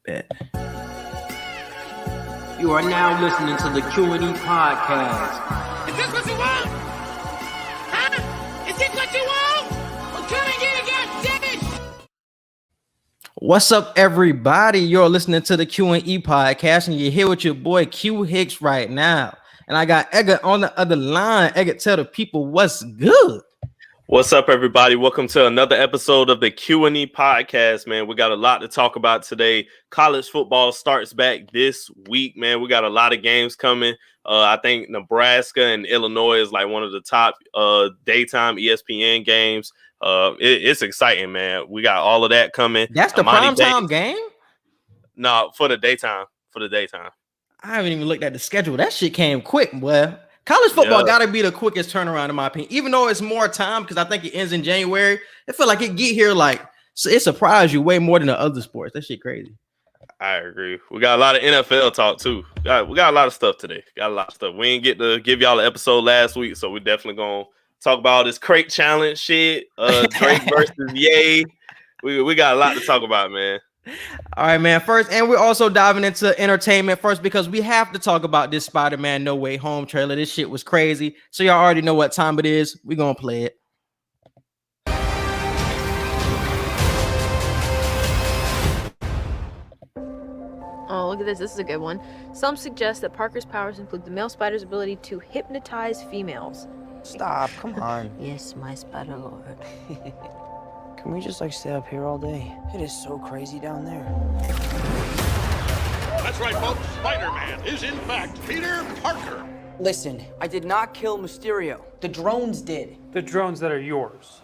Bet. You are now listening to the Q&E podcast. Is this what you want? Huh? Is this what you want? Well, come and get it, goddammit! What's up, everybody? You're listening to the Q&E podcast, and you're here with your boy Q Hicks right now. And I got Edgar on the other line. Edgar, tell the people what's good. What's up, everybody? Welcome to another episode of the Q&E podcast, man. We got a lot to talk about today. College football starts back this week, man. We got a lot of games coming. I think Nebraska and Illinois is like one of the top daytime ESPN games. It's exciting, man. We got all of that coming. That's the primetime game? No, for the daytime. I haven't even looked at the schedule. That shit came quick, boy. College football got to be the quickest turnaround, in my opinion. Even though it's more time, because I think it ends in January, I feel like it get here like it surprised you way more than the other sports. That shit crazy. I agree. We got a lot of NFL talk too. We got a lot of stuff today. We didn't get to give y'all an episode last week, so we're definitely gonna talk about this crate challenge shit. Drake versus Ye. We got a lot to talk about, man. All right, man. First, and we're also diving into entertainment first because we have to talk about this Spider-Man No Way Home trailer. This shit was crazy. So y'all already know what time it is. We're gonna play it. Oh, look at this. This is a good one. Some suggest that Parker's powers include the male spider's ability to hypnotize females. Stop, come on. Yes, my spider lord. Can we just stay up here all day? It is so crazy down there. That's right, folks. Spider-Man is, in fact, Peter Parker. Listen, I did not kill Mysterio. The drones did. The drones that are yours.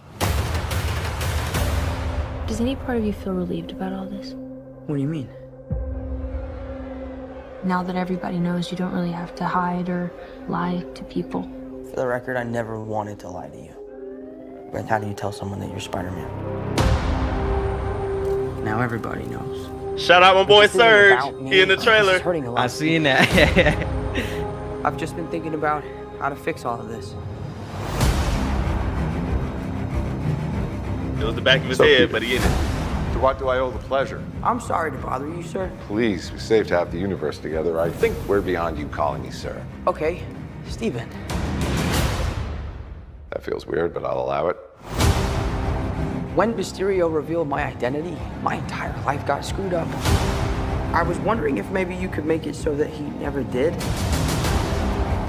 Does any part of you feel relieved about all this? What do you mean? Now that everybody knows you don't really have to hide or lie to people. For the record, I never wanted to lie to you. But how do you tell someone that you're Spider-Man? Now everybody knows. Shout out my boy Serge. He in the trailer. I seen that. I've just been thinking about how to fix all of this. It was the back of his head, but he in it. To what do I owe the pleasure? I'm sorry to bother you, sir. Please, we saved half the universe together. I think we're beyond you calling me sir. Okay, Steven. That feels weird, but I'll allow it. When Mysterio revealed my identity, my entire life got screwed up. I was wondering if maybe you could make it so that he never did.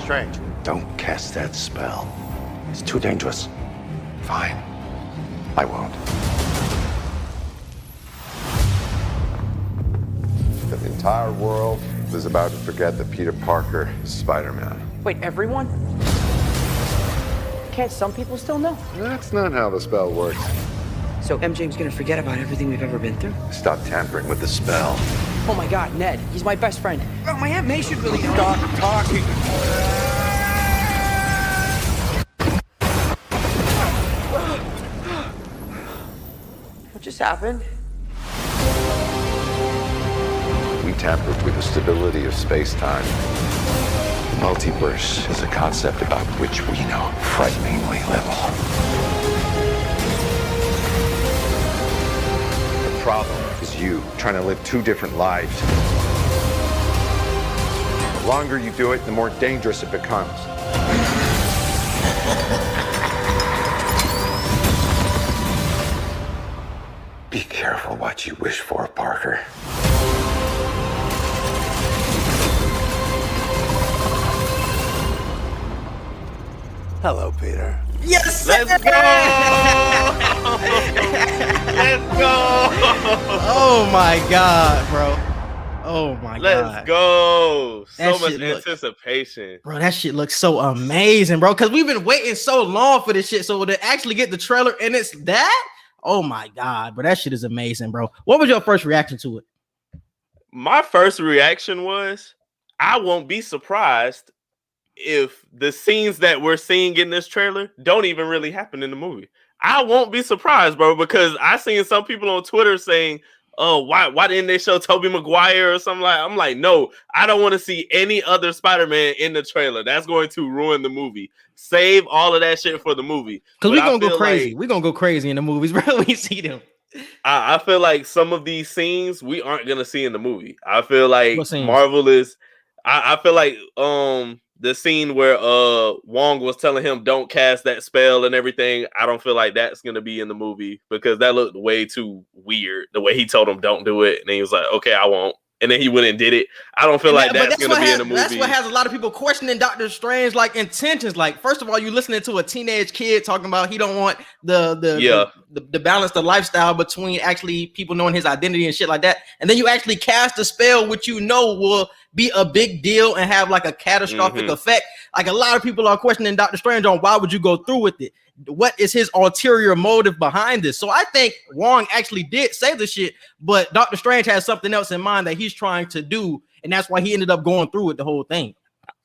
Strange. Don't cast that spell. It's too dangerous. Fine. I won't. The entire world is about to forget that Peter Parker is Spider-Man. Wait, everyone? Can't some people still know? That's not how the spell works. So MJ's gonna forget about everything we've ever been through? Stop tampering with the spell. Oh my God, Ned, he's my best friend. Oh, my Aunt May should really know. Stop talking. What just happened? We tampered with the stability of space-time. The multiverse is a concept about which we know frighteningly little. The problem is you trying to live two different lives. The longer you do it, the more dangerous it becomes. Be careful what you wish for, Parker. Hello, Peter. Yes, Let's go! Let's go! Oh my God, bro. Oh my God. Let's go. That So much shit look- anticipation. Bro, that shit looks so amazing, bro. Because we've been waiting so long for this shit. So to actually get the trailer and it's that, oh my God, bro. That shit is amazing, bro. What was your first reaction to it? My first reaction was, I won't be surprised if the scenes that we're seeing in this trailer don't even really happen in the movie. I won't be surprised, bro, because I seen some people on Twitter saying, oh, why didn't they show Tobey Maguire or something like? I'm like, no, I don't want to see any other Spider-Man in the trailer. That's going to ruin the movie. Save all of that shit for the movie. Because we're gonna go feel crazy. like- We're gonna go crazy in the movies, bro. We see them. I feel like some of these scenes we aren't gonna see in the movie. I feel like What scenes? Marvel is. I feel like the scene where Wong was telling him don't cast that spell and everything. I don't feel like that's gonna be in the movie because that looked way too weird. The way he told him don't do it, and he was like, "Okay, I won't." And then he went and did it. I don't feel like that's going to be in the movie. That's what has a lot of people questioning Doctor Strange like intentions. Like, first of all, you listening to a teenage kid talking about he don't want the balance, the lifestyle between actually people knowing his identity and shit like that. And then you actually cast a spell which you know will be a big deal and have like a catastrophic effect. Like, a lot of people are questioning Doctor Strange on why would you go through with it? What is his ulterior motive behind this? So I think Wong actually did say the shit, but Doctor Strange has something else in mind that he's trying to do, and that's why he ended up going through with the whole thing.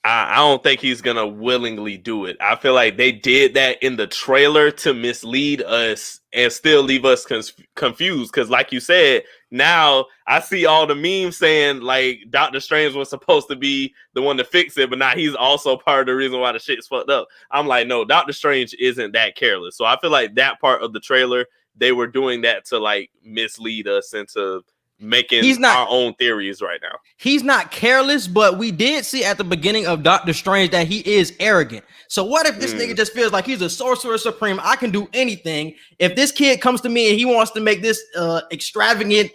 I don't think he's gonna willingly do it. I feel like they did that in the trailer to mislead us and still leave us confused. Because, like you said, now I see all the memes saying like Doctor Strange was supposed to be the one to fix it, but now he's also part of the reason why the shit's fucked up. I'm like, no, Doctor Strange isn't that careless. So I feel like that part of the trailer, they were doing that to like mislead us into making our own theories right now. He's not careless, but we did see at the beginning of Doctor Strange that he is arrogant. So what if this nigga just feels like he's a sorcerer supreme? I can do anything. If this kid comes to me and he wants to make this extravagant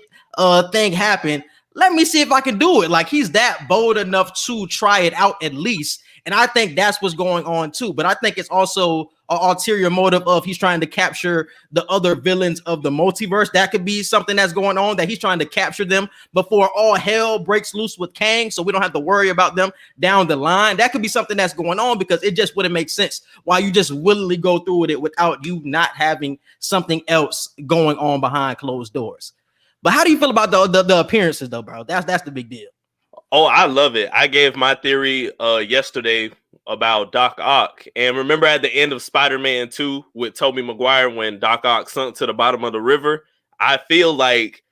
thing happen, let me see if I can do it. Like, he's that bold enough to try it out at least. And I think that's what's going on too. But I think it's also an ulterior motive of he's trying to capture the other villains of the multiverse. That could be something that's going on, that he's trying to capture them before all hell breaks loose with Kang, so we don't have to worry about them down the line. That could be something that's going on, because it just wouldn't make sense why you just willingly go through with it without you not having something else going on behind closed doors. But how do you feel about the appearances though, bro? That's the big deal. Oh, I love it. I gave my theory yesterday about Doc Ock. And remember at the end of Spider-Man 2 with Tobey Maguire when Doc Ock sunk to the bottom of the river? I feel like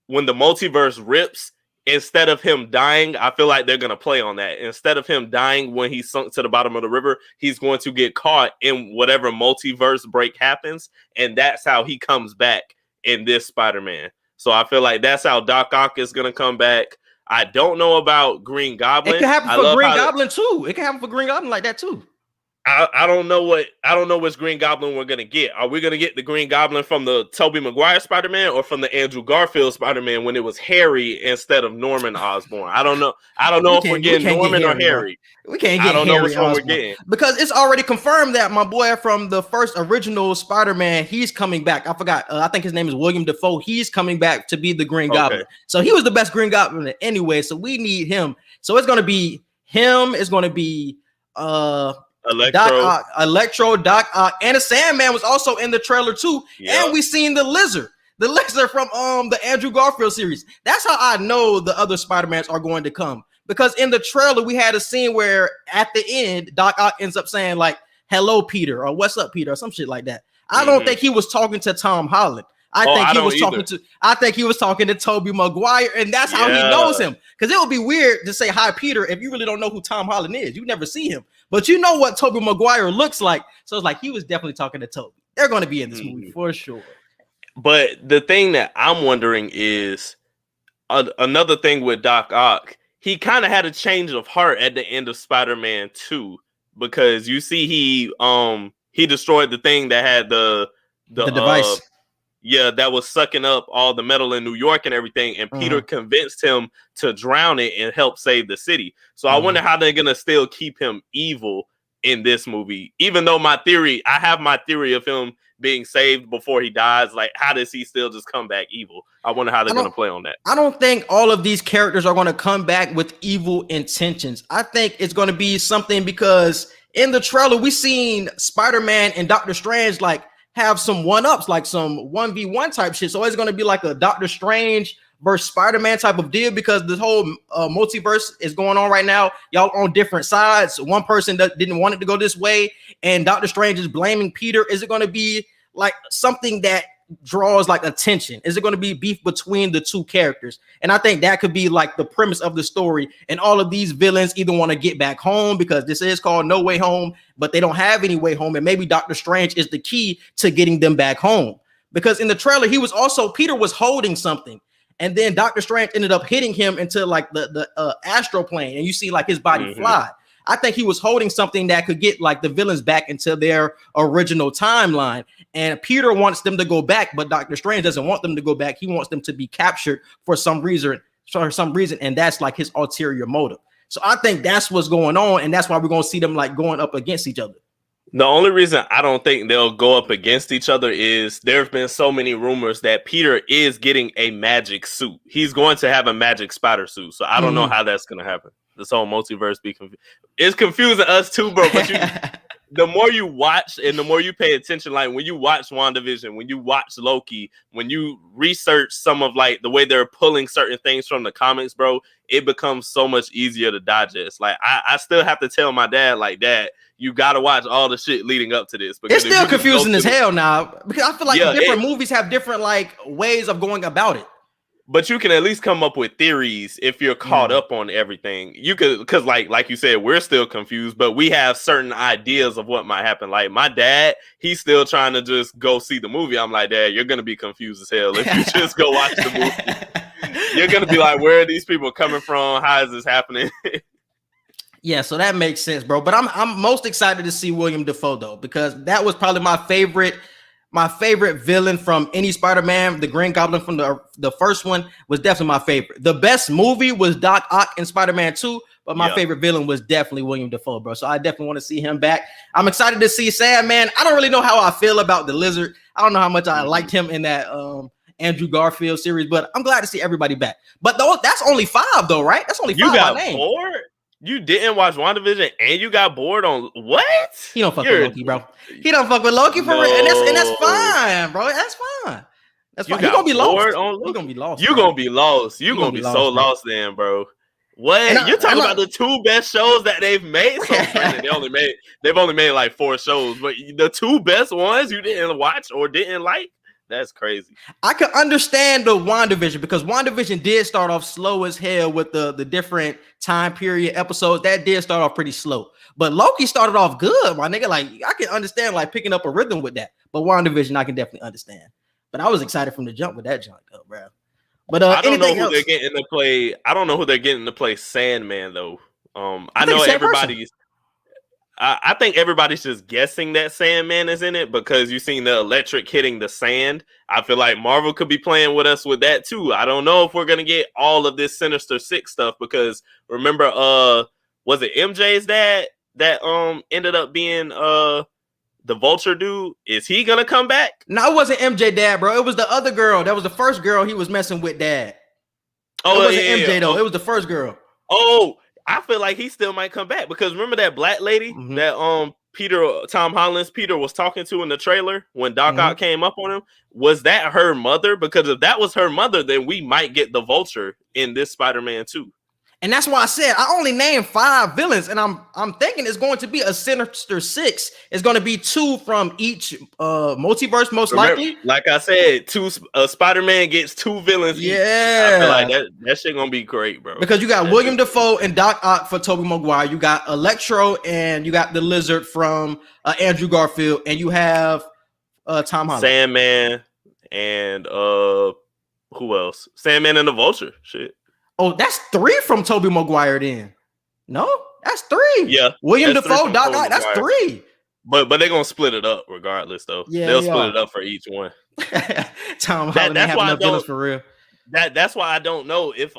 when the multiverse rips, instead of him dying, I feel like they're going to play on that. Instead of him dying when he sunk to the bottom of the river, he's going to get caught in whatever multiverse break happens. And that's how he comes back in this Spider-Man. So I feel like that's how Doc Ock is going to come back. I don't know about Green Goblin. It can happen for Green Goblin too. It can happen for Green Goblin like that too. I don't know which Green Goblin we're gonna get. Are we gonna get the Green Goblin from the Tobey Maguire Spider-Man or from the Andrew Garfield Spider-Man when it was Harry instead of Norman Osborn? I don't know. I don't know if we're getting Norman or Harry. We can't get Harry which one we're getting, because it's already confirmed that my boy from the first original Spider-Man, he's coming back. I forgot. I think his name is William Dafoe. He's coming back to be the Green Goblin. So he was the best Green Goblin anyway. So we need him. So it's gonna be him. It's gonna be Electro, Doc Ock, and the Sandman was also in the trailer too. Yep. And we seen the lizard from the Andrew Garfield series. That's how I know the other Spider-Mans are going to come, because in the trailer we had a scene where at the end Doc Ock ends up saying like "Hello, Peter" or "What's up, Peter" or some shit like that. I don't think he was talking to Tom Holland. I think he was talking to Tobey Maguire, and that's how he knows him. Because it would be weird to say "Hi, Peter" if you really don't know who Tom Holland is. You never see him, but you know what Tobey Maguire looks like. So it's like he was definitely talking to Tobey. They're going to be in this movie for sure. But the thing that I'm wondering is another thing with Doc Ock. He kind of had a change of heart at the end of Spider-Man 2, because you see he destroyed the thing that had the device. That was sucking up all the metal in New York and everything. And Peter convinced him to drown it and help save the city. So I wonder how they're going to still keep him evil in this movie. Even though I have my theory of him being saved before he dies. Like, how does he still just come back evil? I wonder how they're going to play on that. I don't think all of these characters are going to come back with evil intentions. I think it's going to be something, because in the trailer, we seen Spider-Man and Doctor Strange like have some one-ups, like some 1v1 type shit. So it's going to be like a Doctor Strange versus Spider-Man type of deal, because this whole multiverse is going on right now. Y'all on different sides. One person that didn't want it to go this way, and Doctor Strange is blaming Peter. Is it going to be like something that draws like attention? Is it going to be beef between the two characters? And I think that could be like the premise of the story. And all of these villains either want to get back home, because this is called No Way Home, but they don't have any way home. And maybe Doctor Strange is the key to getting them back home. because in the trailer Peter was holding something, and then Doctor Strange ended up hitting him into like the astral plane, and you see like his body fly. I think he was holding something that could get like the villains back into their original timeline. And Peter wants them to go back, but Doctor Strange doesn't want them to go back. He wants them to be captured for some reason, and that's like his ulterior motive. So I think that's what's going on, and that's why we're gonna see them like going up against each other. The only reason I don't think they'll go up against each other is there have been so many rumors that Peter is getting a magic suit. He's going to have a magic spider suit. So I don't know how that's going to happen. This whole multiverse it's confusing us too, bro. But the more you watch and the more you pay attention, like when you watch WandaVision, when you watch Loki, when you research some of like the way they're pulling certain things from the comics, bro, it becomes so much easier to digest. Like I still have to tell my dad, like, Dad, you got to watch all the shit leading up to this. Because it's still confusing as hell now, because I feel like different movies have different like ways of going about it. But you can at least come up with theories if you're caught up on everything. You could, because like you said, we're still confused, but we have certain ideas of what might happen. Like my dad, he's still trying to just go see the movie. I'm like, Dad, you're gonna be confused as hell if you just go watch the movie. You're gonna be like, where are these people coming from? How is this happening? Yeah, so that makes sense, bro. But I'm most excited to see William Dafoe though, because that was probably my favorite villain from any Spider-Man. The Green Goblin from the first one was definitely my favorite. The best movie was Doc Ock in Spider-Man 2, but my favorite villain was definitely William Dafoe, bro. So I definitely want to see him back. I'm excited to see Sandman. I don't really know how I feel about the Lizard. I don't know how much I liked him in that Andrew Garfield series, but I'm glad to see everybody back. But that's only 5 though, right? That's only 5. You got bored? You didn't watch WandaVision and you got bored on what? He don't fuck with Loki, bro. He don't fuck with Loki for real, and that's fine, bro. That's fine. That's fine. You're gonna be lost. You're gonna be lost. You're gonna be lost. You're gonna be so lost then, bro. What? You're talking about the 2 best shows that they've made? So they've only made like 4 shows, but the 2 best ones you didn't watch or didn't like? That's crazy. I could understand the WandaVision because WandaVision did start off slow as hell with the different time period episodes. That did start off pretty slow. But Loki started off good, my nigga. Like, I can understand like picking up a rhythm with that. But WandaVision, I can definitely understand. But I was excited from the jump with that junk up, bro. But I don't know who they're getting to play. I don't know who they're getting to play Sandman though. I know everybody's. I think everybody's just guessing that Sandman is in it because you've seen the electric hitting the sand. I feel like Marvel could be playing with us with that too. I don't know if we're gonna get all of this Sinister Six stuff because remember, was it MJ's dad that ended up being the Vulture dude? Is he gonna come back? No, it wasn't MJ dad, bro. It was the other girl. That was the first girl he was messing with, dad. Oh, it wasn't MJ though. It was the first girl. Oh. I feel like he still might come back because remember that black lady that Tom Holland's Peter was talking to in the trailer when Doc Ock came up on him? Was that her mother? Because if that was her mother, then we might get the Vulture in this Spider-Man 2. And that's why I said I only named 5 villains, and I'm thinking it's going to be a Sinister Six. It's going to be 2 from each multiverse, most likely. Like I said, Spider-Man gets 2 villains. Yeah, each. I feel like that shit gonna be great, bro. Because you got William Dafoe and Doc Ock for Tobey Maguire. You got Electro and you got the Lizard from Andrew Garfield, and you have Tom Holland, Sandman, and who else? Sandman and the Vulture. Shit. Oh, that's 3 from Tobey Maguire then. No, that's 3. Yeah. William Dafoe, Doc Ock, that's 3. But they're gonna split it up regardless, though. Yeah, they'll split it up for each one. Tom Holland ain't having enough villains for real. That's why I don't know if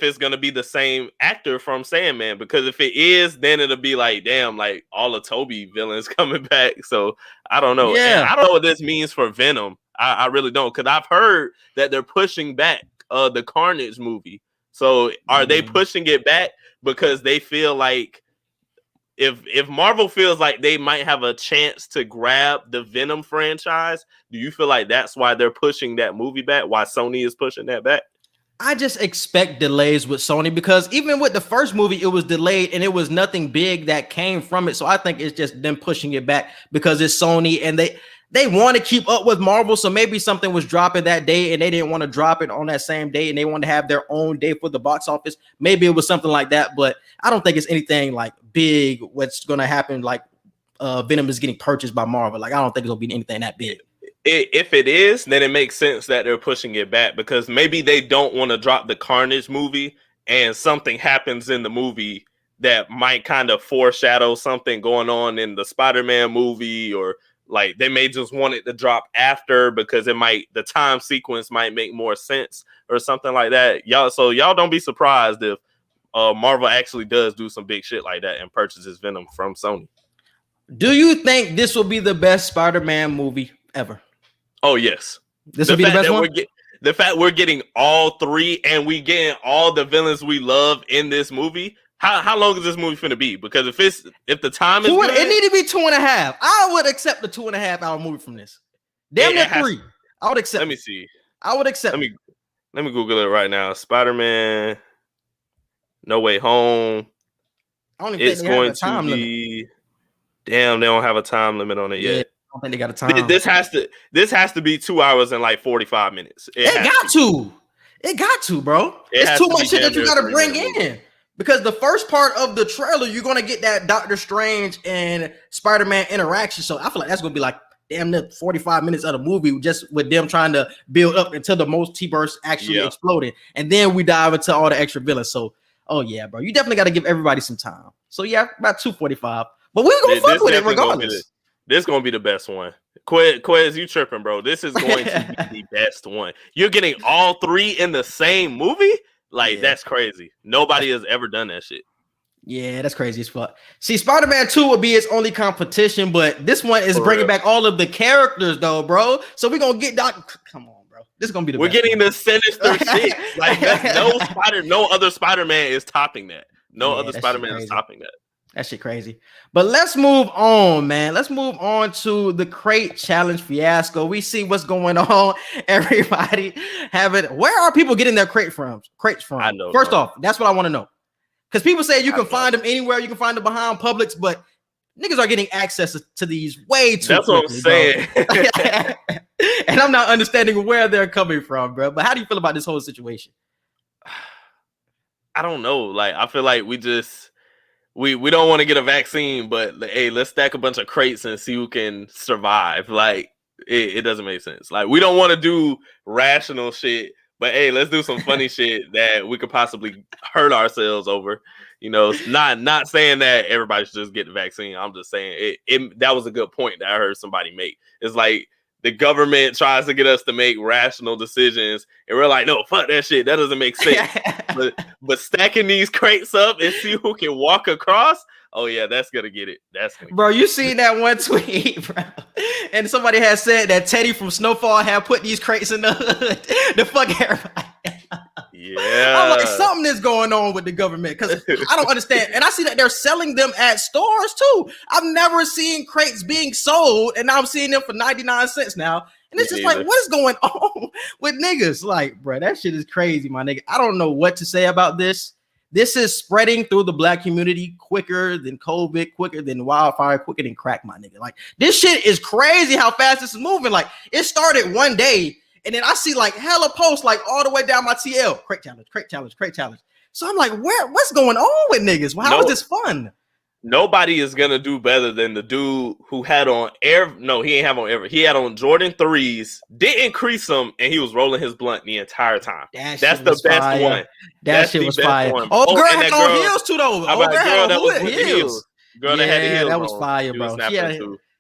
it's gonna be the same actor from Sandman, because if it is, then it'll be like, damn, like all of Toby villains coming back. So I don't know. Yeah, and I don't know what this means for Venom. I really don't, because I've heard that they're pushing back the Carnage movie. So are they pushing it back because they feel like if Marvel feels like they might have a chance to grab the Venom franchise, do you feel like that's why they're pushing that movie back? Why Sony is pushing that back? I just expect delays with Sony because even with the first movie, it was delayed and it was nothing big that came from it. So I think it's just them pushing it back because it's Sony and they want to keep up with Marvel. So maybe something was dropping that day and they didn't want to drop it on that same day and they want to have their own day for the box office. Maybe it was something like that, but I don't think it's anything like big what's going to happen. Like Venom is getting purchased by Marvel. Like, I don't think it'll be anything that big. If it is, then it makes sense that they're pushing it back because maybe they don't want to drop the Carnage movie and something happens in the movie that might kind of foreshadow something going on in the Spider-Man movie, or like they may just want it to drop after because the time sequence might make more sense or something like that. Y'all don't be surprised if Marvel actually does do some big shit like that and purchases Venom from Sony. Do you think this will be the best Spider-Man movie ever? Oh yes, this will be the best one. The fact we're getting all three and we getting all the villains we love in this movie. How long is this movie finna be? Because if the time is good, it need to be 2.5. I would accept the 2.5 hour movie from this. Damn near 3. I would accept. Let me see. I would accept. Let me Google it right now. Spider-Man, No Way Home. I don't even think they have a time limit. Damn, they don't have a time limit on it yet. Yeah, I don't think they got a time. This has to be 2 hours and like 45 minutes. It got to, bro. It's too much shit that you got to bring in. Because the first part of the trailer, you're going to get that Doctor Strange and Spider-Man interaction. So I feel like that's going to be like damn near 45 minutes of the movie just with them trying to build up until the multiverse actually exploded. And then we dive into all the extra villains. So, oh yeah, bro. You definitely got to give everybody some time. So yeah, about 2:45. But we're going to fuck with it regardless. This is going to be the best one. Quez, you tripping, bro. This is going to be the best one. You're getting all three in the same movie? Like, that's crazy. Nobody has ever done that shit. Yeah, that's crazy as fuck. See, Spider-Man 2 will be its only competition, but this one is bringing back all of the characters, though, bro. So we're going to get Come on, bro. This is going to be the best. We're getting the sinister shit. Like, no other Spider-Man is topping that. No other Spider-Man is topping that. That shit crazy. But let's move on, man. Let's move on to the crate challenge fiasco. We see what's going on. Everybody where are people getting their crates from? I know. First off, that's what I want to know. Because people say you can find them anywhere. You can find them behind Publix, but niggas are getting access to these way too quickly, what I'm saying. And I'm not understanding where they're coming from, bro. But how do you feel about this whole situation? I don't know. Like, I feel like we don't want to get a vaccine, but hey, let's stack a bunch of crates and see who can survive. Like, it doesn't make sense. Like, we don't want to do rational shit, but hey, let's do some funny shit that we could possibly hurt ourselves over. You know, not saying that everybody should just get the vaccine. I'm just saying that was a good point that I heard somebody make. It's like the government tries to get us to make rational decisions, and we're like, no, fuck that shit. That doesn't make sense. but stacking these crates up and see who can walk across. Oh yeah, that's gonna get it. Bro, you seen that one tweet, bro? And somebody had said that Teddy from Snowfall had put these crates in the hood to fuck everybody. Yeah, I'm like, something is going on with the government because I don't understand. And I see that they're selling them at stores too. I've never seen crates being sold, and now I'm seeing them for 99 cents now. And it's just like, what is going on with niggas? Like, bro, that shit is crazy, my nigga. I don't know what to say about this. This is spreading through the black community quicker than COVID, quicker than wildfire, quicker than crack, my nigga. Like, this shit is crazy how fast this is moving. Like, it started one day, and then I see like hella posts like all the way down my TL. Crate challenge, crate challenge, crate challenge. So I'm like, what's going on with niggas? Well, how is this fun? Nobody is gonna do better than the dude who had on he ain't have on ever. He had on Jordan 3s, didn't crease them, and he was rolling his blunt the entire time. That's the best one. That shit was fire. Oh, girl had on heels too though. Oh, girl that was with heels. Girl that had the heels. That was fire, bro.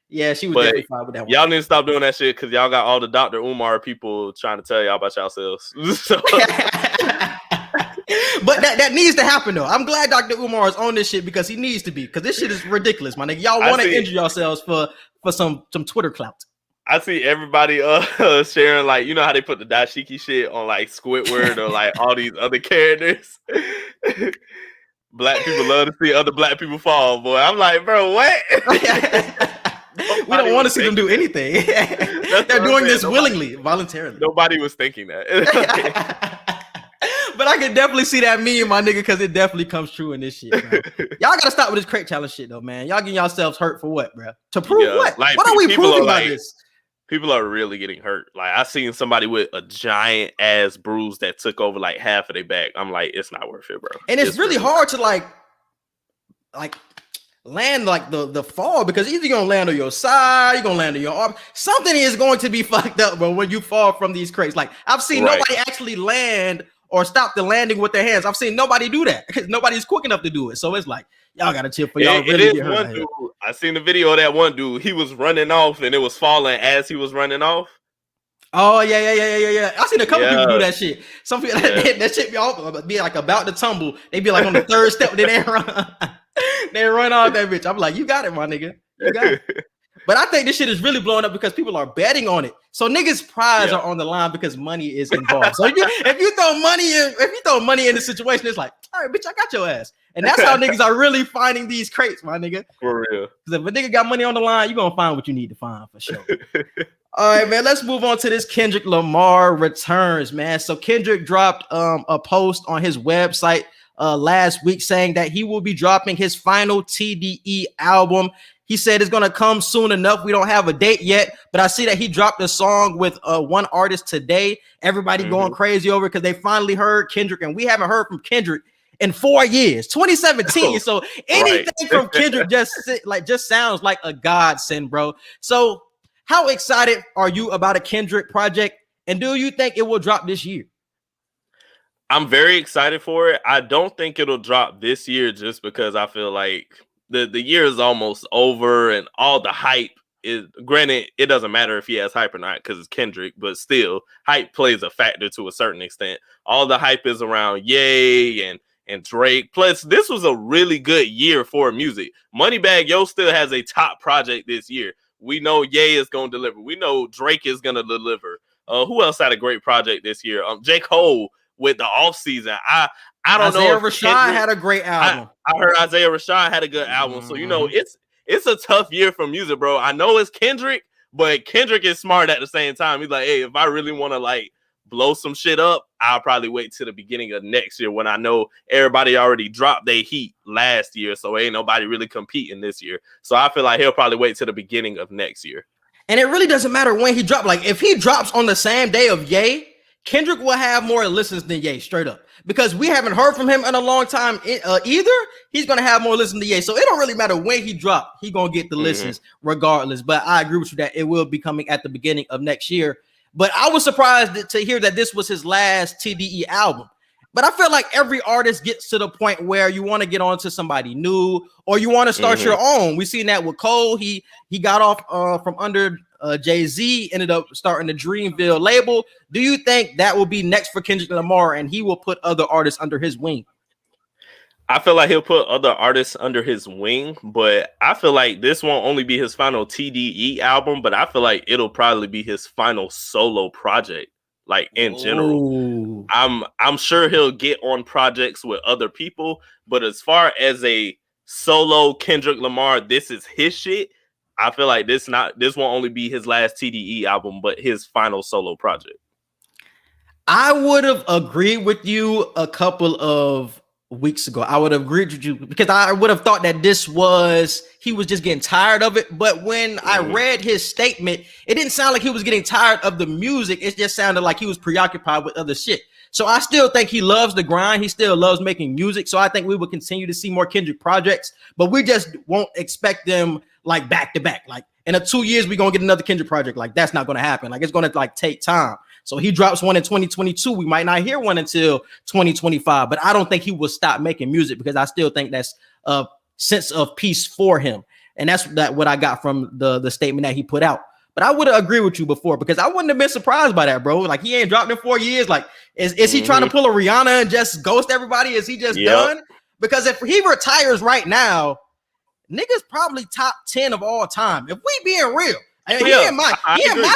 Yeah, she was definitely fine with that one. Y'all need to stop doing that shit because y'all got all the Dr. Umar people trying to tell y'all about yourselves. But that needs to happen though. I'm glad Dr. Umar is on this shit because he needs to be, because this shit is ridiculous, my nigga. Y'all want to injure yourselves for some Twitter clout. I see everybody sharing, like, you know how they put the dashiki shit on like Squidward or like all these other characters. Black people love to see other black people fall, boy. I'm like, bro, what? We don't want to see them do anything. They're doing this willingly, voluntarily. Nobody was thinking that. But I can definitely see that meme, my nigga, because it definitely comes true in this shit, bro. Y'all gotta stop with this crate challenge shit, though, man. Y'all getting yourselves hurt for what, bro? To prove what? Like, what are we proving by this? People are really getting hurt. Like, I seen somebody with a giant ass bruise that took over like half of their back. I'm like, it's not worth it, bro. And it's really hard to like land like the fall, because either you're gonna land on your side, you're gonna land on your arm. Something is going to be fucked up, bro, when you fall from these crates. Like I've seen nobody actually land or stop the landing with their hands. I've seen nobody do that because nobody's quick enough to do it. So it's like y'all gotta chill for y'all really get hurt. One dude, I seen the video of that one dude. He was running off and it was falling as he was running off. Oh yeah. I seen a couple people do that shit. Some people that shit be like about to tumble. They be like on the third step, then they run. They run off that bitch. I'm like, you got it, my nigga. You got it. But I think this shit is really blowing up because people are betting on it. So niggas' prize are on the line because money is involved. So if you throw money in the situation, it's like, all right, bitch, I got your ass. And that's how niggas are really finding these crates, my nigga. For real. Because if a nigga got money on the line, you're gonna find what you need to find for sure. All right, man. Let's move on to this Kendrick Lamar returns, man. So Kendrick dropped a post on his website last week saying that he will be dropping his final TDE album. He said it's gonna come soon enough. We don't have a date yet, but I see that he dropped a song with one artist today. Everybody going crazy over because they finally heard Kendrick, and we haven't heard from Kendrick in 4 years, 2017. So anything from Kendrick just sounds like a godsend, bro. So how excited are you about a Kendrick project, and do you think it will drop this year? I'm very excited for it. I don't think it'll drop this year just because I feel like the year is almost over and all the hype is, granted, it doesn't matter if he has hype or not because it's Kendrick, but still hype plays a factor to a certain extent. All the hype is around Ye and Drake. Plus, this was a really good year for music. Moneybagg Yo still has a top project this year. We know Ye is going to deliver. We know Drake is going to deliver. Who else had a great project this year? J. Cole with the off season. I don't know. Isaiah Rashad had a great album. I heard Isaiah Rashad had a good album. So it's a tough year for music, bro. I know it's Kendrick, but Kendrick is smart at the same time. He's like, hey, if I really want to like blow some shit up, I'll probably wait till the beginning of next year when I know everybody already dropped their heat last year, so ain't nobody really competing this year. So I feel like he'll probably wait till the beginning of next year. And it really doesn't matter when he dropped. Like if he drops on the same day of Ye, Kendrick will have more listens than Ye, straight up. Because we haven't heard from him in a long time either. He's going to have more listens than Ye. So it don't really matter when he dropped. He's going to get the listens regardless. But I agree with you that it will be coming at the beginning of next year. But I was surprised to hear that this was his last TDE album. But I feel like every artist gets to the point where you want to get on to somebody new or you want to start your own. We've seen that with Cole. He got off from under Jay-Z, ended up starting the Dreamville label. Do you think that will be next for Kendrick Lamar and he will put other artists under his wing? I feel like he'll put other artists under his wing, but I feel like this won't only be his final TDE album, but I feel like it'll probably be his final solo project, like in general. I'm sure he'll get on projects with other people, but as far as a solo Kendrick Lamar, this is his shit. I feel like this won't only be his last TDE album, but his final solo project. I would have agreed with you a couple of weeks ago. I would have agreed with you because I would have thought that he was just getting tired of it. But when I read his statement, it didn't sound like he was getting tired of the music. It just sounded like he was preoccupied with other shit. So I still think he loves the grind. He still loves making music. So I think we will continue to see more Kendrick projects, but we just won't expect them like back to back. Like in 2 years, we're going to get another Kendrick project. Like that's not going to happen. Like it's going to like take time. So he drops one in 2022. We might not hear one until 2025, but I don't think he will stop making music because I still think that's a sense of peace for him. And that's what I got from the statement that he put out. But I would have agreed with you before because I wouldn't have been surprised by that, bro. Like he ain't dropped in 4 years. Like is he trying to pull a Rihanna and just ghost everybody? Is he just done? Because if he retires right now, niggas probably top 10 of all time. If we being real. I mean, he in my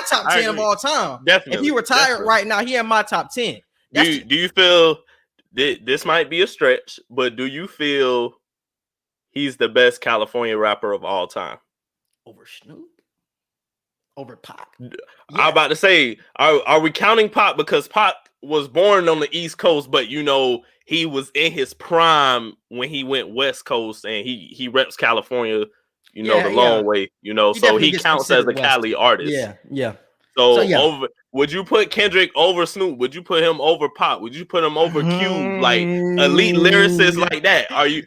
top 10 of all time. Definitely. If he retired right now, he in my top 10. Do you feel this might be a stretch, but do you feel he's the best California rapper of all time? Over Snoop? Over Pac? Yeah. I'm about to say, are we counting Pac because Pac was born on the East Coast, but he was in his prime when he went West Coast and he reps California. The long way, so he counts as a Cali artist. Yeah. So would you put Kendrick over Snoop? Would you put him over Pop? Would you put him over Cube? Like elite lyricists like that? Are you?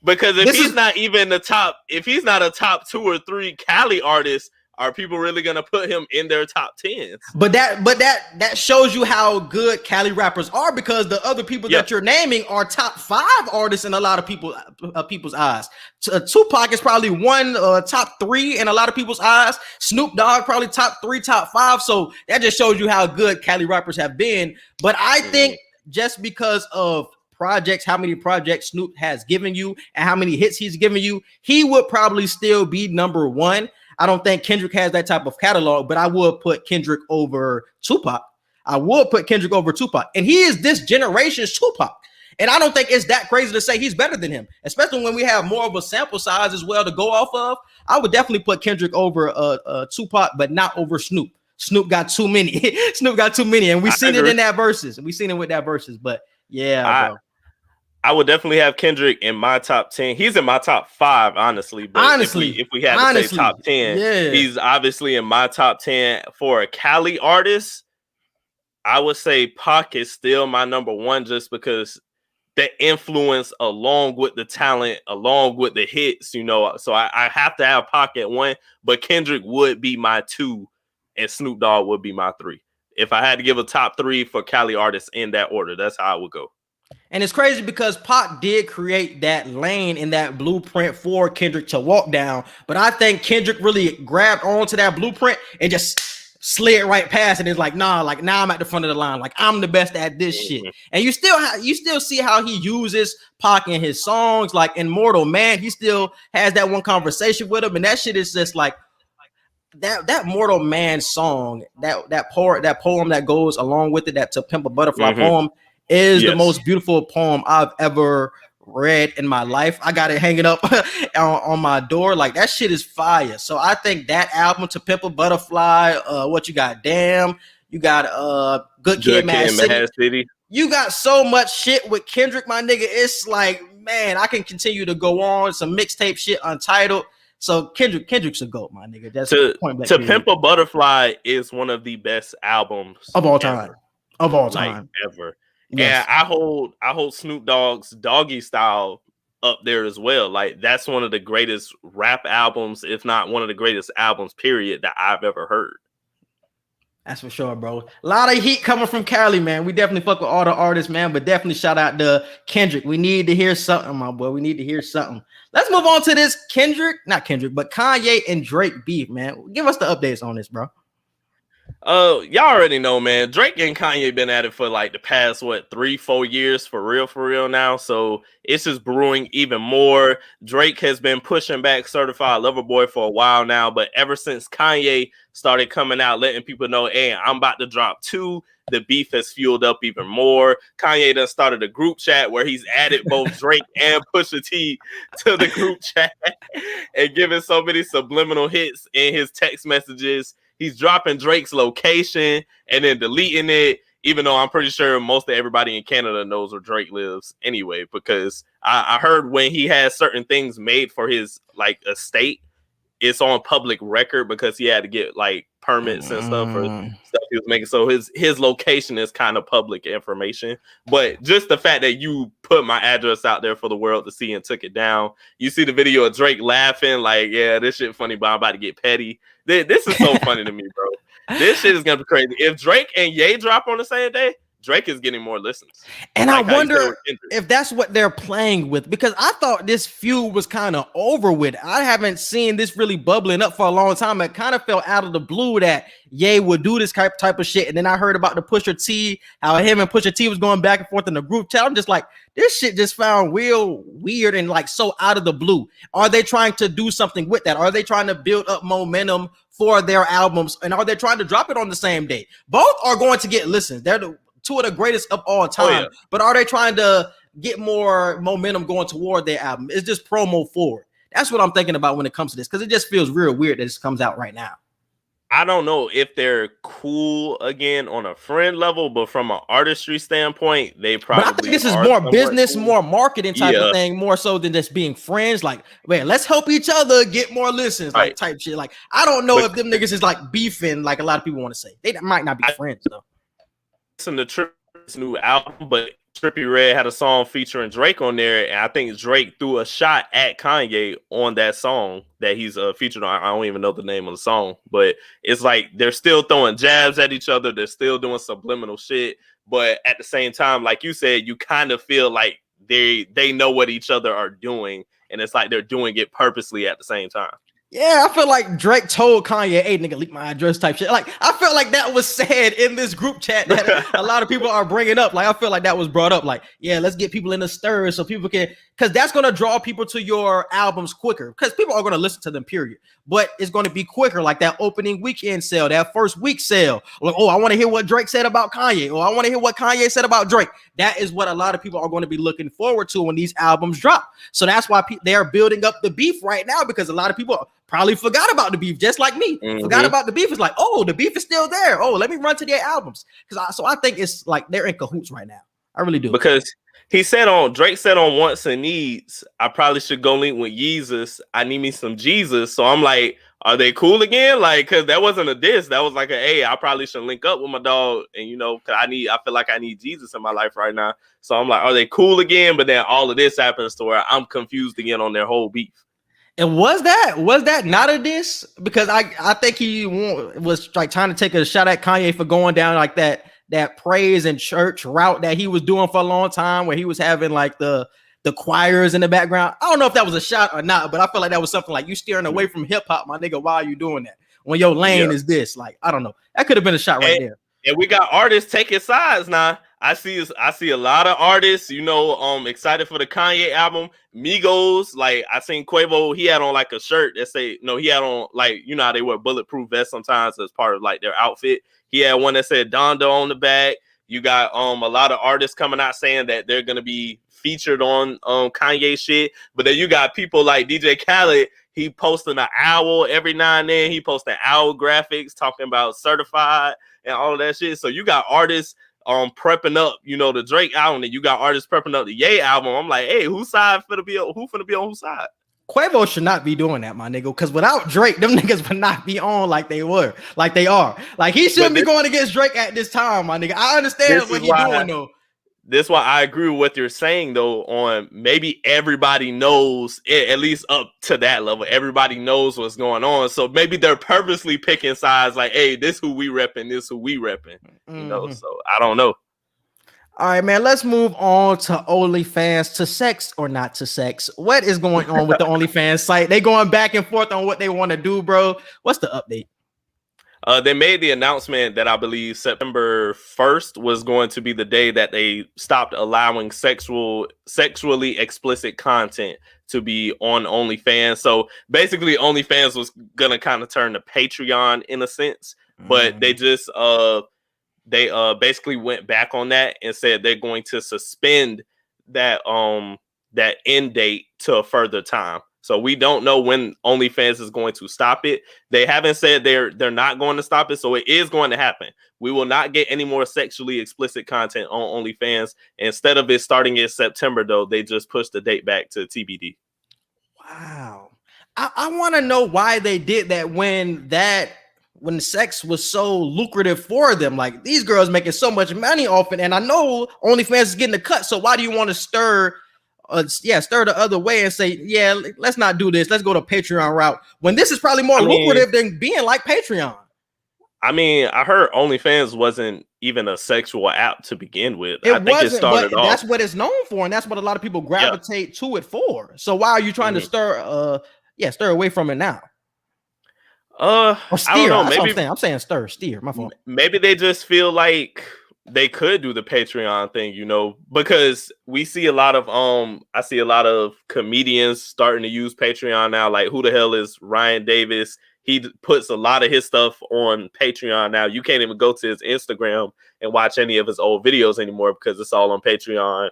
Because if he's not even the top, if he's not a top 2 or 3 Cali artist, are people really gonna put him in their top 10s? But that shows you how good Cali rappers are, because the other people that you're naming are top 5 artists in a lot of people's eyes. Tupac is probably one top 3 in a lot of people's eyes. Snoop Dogg probably top 3, top 5. So that just shows you how good Cali rappers have been. But I think just because of projects, how many projects Snoop has given you and how many hits he's given you, he would probably still be number 1. I don't think Kendrick has that type of catalog, but I would put Kendrick over Tupac. And he is this generation's Tupac. And I don't think it's that crazy to say he's better than him, especially when we have more of a sample size as well to go off of. I would definitely put Kendrick over Tupac, but not over Snoop. Snoop got too many. And we've seen it in that verses. We've seen it with that verses. But yeah, bro. I would definitely have Kendrick in my top 10. He's in my top 5, honestly. But if we had to say top 10, he's obviously in my top 10. For a Cali artist, I would say Pac is still my number 1, just because the influence along with the talent, along with the hits, you know. So I have to have Pac at 1, but Kendrick would be my 2, and Snoop Dogg would be my 3. If I had to give a top 3 for Cali artists in that order, that's how I would go. And it's crazy because Pac did create that lane in that blueprint for Kendrick to walk down. But I think Kendrick really grabbed onto that blueprint and just slid right past it. It's like, now I'm at the front of the line. Like, I'm the best at this shit. And you still see how he uses Pac in his songs. Like in Mortal Man, he still has that one conversation with him. And that shit is just like, that Mortal Man song, that poem that goes along with it, that To Pimp a Butterfly poem, is the most beautiful poem I've ever read in my life. I got it hanging up on my door. Like, that shit is fire. So I think that album, To Pimp a Butterfly, what you got? Damn, you got Good Kid, Mad City. You got so much shit with Kendrick, my nigga. It's like, man, I can continue to go on. Some mixtape shit, Untitled. So Kendrick's a GOAT, my nigga. That's To Pimp a Butterfly is one of the best albums of all time. Like, ever. Yes. And I hold Snoop Dogg's Doggy Style up there as well. Like, that's one of the greatest rap albums, if not one of the greatest albums, period, that I've ever heard. That's for sure, bro. A lot of heat coming from Cali, man. We definitely fuck with all the artists, man, but definitely shout out to Kendrick. We need to hear something, my boy. We need to hear something. Let's move on to this but Kanye and Drake beef, man. Give us the updates on this, bro. Y'all already know, man. Drake and Kanye been at it for like the past 3-4 years for real now. So it's just brewing even more. Drake has been pushing back Certified Lover Boy for a while now, but ever since Kanye started coming out letting people know, hey, I'm about to drop 2, the beef has fueled up even more. Kanye done started a group chat where he's added both Drake and Pusha T to the group chat and giving so many subliminal hits in his text messages. He's dropping Drake's location and then deleting it, even though I'm pretty sure most of everybody in Canada knows where Drake lives anyway, because I heard when he has certain things made for his like estate, it's on public record because he had to get like permits and stuff for stuff he was making. So his location is kind of public information. But just the fact that you put my address out there for the world to see and took it down. You see the video of Drake laughing like, yeah, this shit funny, but I'm about to get petty. This is so funny to me, bro. This shit is gonna be crazy. If Drake and Ye drop on the same day, Drake is getting more listens. And like, I wonder if that's what they're playing with, because I thought this feud was kind of over with. I haven't seen this really bubbling up for a long time. It kind of felt out of the blue that Ye would do this type of shit. And then I heard about the Pusha T, how him and Pusha T was going back and forth in the group chat. I'm just like, this shit just found real weird and like so out of the blue. Are they trying to do something with that? Are they trying to build up momentum for their albums? And are they trying to drop it on the same day? Both are going to get listens. They're the 2 of the greatest of all time, but are they trying to get more momentum going toward their album? It's just promo forward. That's what I'm thinking about when it comes to this, because it just feels real weird that this comes out right now. I don't know if they're cool again on a friend level, but from an artistry standpoint, they probably. But I think this is more business, cool, more marketing type of thing, more so than just being friends. Like, man, let's help each other get more listens, like type shit. Like, I don't know if them niggas is like beefing, like a lot of people want to say. They might not be friends though. Listen to Tripp's new album, but Trippie Redd had a song featuring Drake on there, and I think Drake threw a shot at Kanye on that song that he's featured on. I don't even know the name of the song, but it's like they're still throwing jabs at each other. They're still doing subliminal shit, but at the same time, like you said, you kind of feel like they know what each other are doing, and it's like they're doing it purposely at the same time. Yeah, I feel like Drake told Kanye, "Hey, nigga, leak my address," type shit. Like, I felt like that was said in this group chat that a lot of people are bringing up. Like, I feel like that was brought up. Like, yeah, let's get people in the stir so people can, because that's gonna draw people to your albums quicker. Because people are gonna listen to them, period. But it's gonna be quicker, like that opening weekend sale, that first week sale. Like, oh, I want to hear what Drake said about Kanye, or I want to hear what Kanye said about Drake. That is what a lot of people are going to be looking forward to when these albums drop. So that's why they are building up the beef right now, because a lot of people probably forgot about the beef, just like me. Forgot about the beef. It's like, oh, the beef is still there. Oh, let me run to their albums. So I think it's like they're in cahoots right now. I really do. Because Drake said on Wants and Needs, I probably should go link with Yeezus. I need me some Jesus. So I'm like, are they cool again? Like, cause that wasn't a diss. That was like hey, I probably should link up with my dog. And cause I feel like I need Jesus in my life right now. So I'm like, are they cool again? But then all of this happens to where I'm confused again on their whole beef. And was that not a diss? Because I think he was like trying to take a shot at Kanye for going down like that praise and church route that he was doing for a long time, where he was having like the choirs in the background. I don't know if that was a shot or not, but I feel like that was something like, you steering away from hip hop, my nigga. Why are you doing that when your lane is this? Like, I don't know. That could have been a shot right there. And we got artists taking sides now. I see a lot of artists, excited for the Kanye album. Migos, like I seen Quavo, he had on like a shirt that say, he had on like, how they wear bulletproof vests sometimes as part of like their outfit. He had one that said Donda on the back. You got a lot of artists coming out saying that they're gonna be featured on Kanye shit. But then you got people like DJ Khaled. He posting an owl every now and then. He posting owl graphics talking about certified and all of that shit. So you got artists prepping up, the Drake album, and you got artists prepping up the Ye album. I'm like, hey, who finna be on whose side? Quavo should not be doing that, my nigga, because without Drake, them niggas would not be on like they are. Like, he shouldn't be going against Drake at this time, my nigga. I understand what he's doing, though. This is why I agree with what you're saying, though, on maybe everybody knows, at least up to that level, everybody knows what's going on. So maybe they're purposely picking sides like, hey, this who we repping, this who we repping. So I don't know. All right, man, let's move on to OnlyFans, to sex or not to sex. What is going on with the OnlyFans site? They going back and forth on what they want to do, bro. What's the update? They made the announcement that I believe September 1st was going to be the day that they stopped allowing sexually explicit content to be on OnlyFans. So basically, OnlyFans was going to kind of turn to Patreon in a sense, but they just basically went back on that and said they're going to suspend that end date to a further time. So we don't know when OnlyFans is going to stop it. They haven't said they're not going to stop it, so it is going to happen. We will not get any more sexually explicit content on OnlyFans. Instead of it starting in September, though, they just pushed the date back to TBD. Wow. I want to know why they did that when sex was so lucrative for them. Like, these girls making so much money off it, and I know OnlyFans is getting a cut. So why do you want to stir the other way and say, yeah, let's not do this, let's go to Patreon route, when this is probably more lucrative than being like Patreon? I mean, I heard OnlyFans wasn't even a sexual app to begin with. I think it started off. That's what it's known for, and that's what a lot of people gravitate to it for. So why are you trying to stir away from it now? Or steer. I don't know. Maybe I'm saying steer. My fault. Maybe they just feel like they could do the Patreon thing, because we see a lot of I see a lot of comedians starting to use Patreon now. Like, who the hell is Ryan Davis? He puts a lot of his stuff on Patreon now. You can't even go to his Instagram and watch any of his old videos anymore because it's all on Patreon.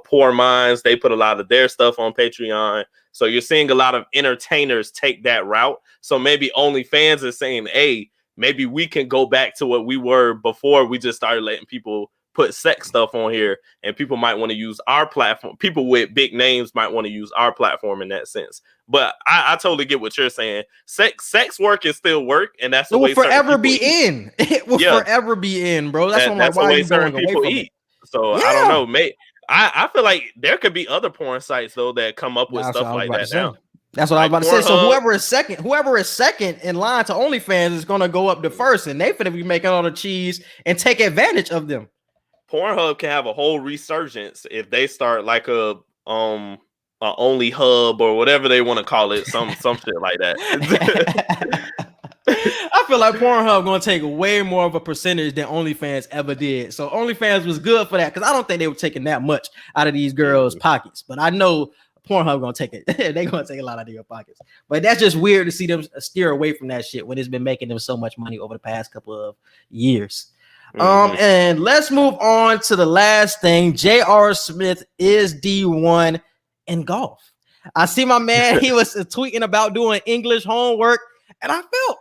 Poor Minds, they put a lot of their stuff on Patreon. So you're seeing a lot of entertainers take that route. So maybe OnlyFans is saying, hey, maybe we can go back to what we were before we just started letting people put sex stuff on here, and people might want to use our platform. People with big names might want to use our platform in that sense. But I totally get what you're saying. Sex work is still work, and that's the way forever be in. It will forever be in, bro. That's why the way certain people eat. So I don't know. I feel like there could be other porn sites though that come up with That's stuff what I was like about that to say. now. That's what I was Like about to say. So Pornhub. whoever is second in line to OnlyFans is gonna go up the first, and they finna be making all the cheese and take advantage of them. Pornhub can have a whole resurgence if they start like a Only Hub or whatever they want to call it, some shit like that. I feel like Pornhub gonna take way more of a percentage than OnlyFans ever did. So OnlyFans was good for that because I don't think they were taking that much out of these girls' pockets. But I know Pornhub gonna take it. They're gonna take a lot out of your pockets. But that's just weird to see them steer away from that shit when it's been making them so much money over the past couple of years. And let's move on to the last thing. J.R. Smith is D1 in golf. I see my man, he was tweeting about doing English homework, and I felt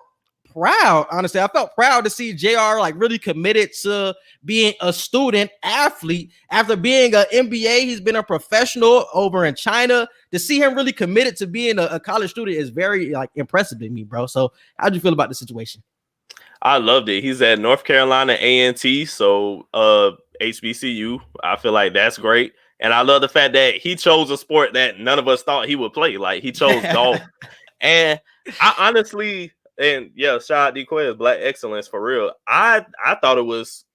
proud. Honestly, I felt proud to see JR like really committed to being a student athlete after being an MBA. He's been a professional over in China. To see him really committed to being a college student is very like impressive to me, bro. So how'd you feel about the situation? I loved it. He's at North Carolina A&T, so HBCU. I feel like that's great. And I love the fact that he chose a sport that none of us thought he would play. Like he chose golf. And I honestly, and yeah, shout out D-Quez, Black Excellence for real. I thought it was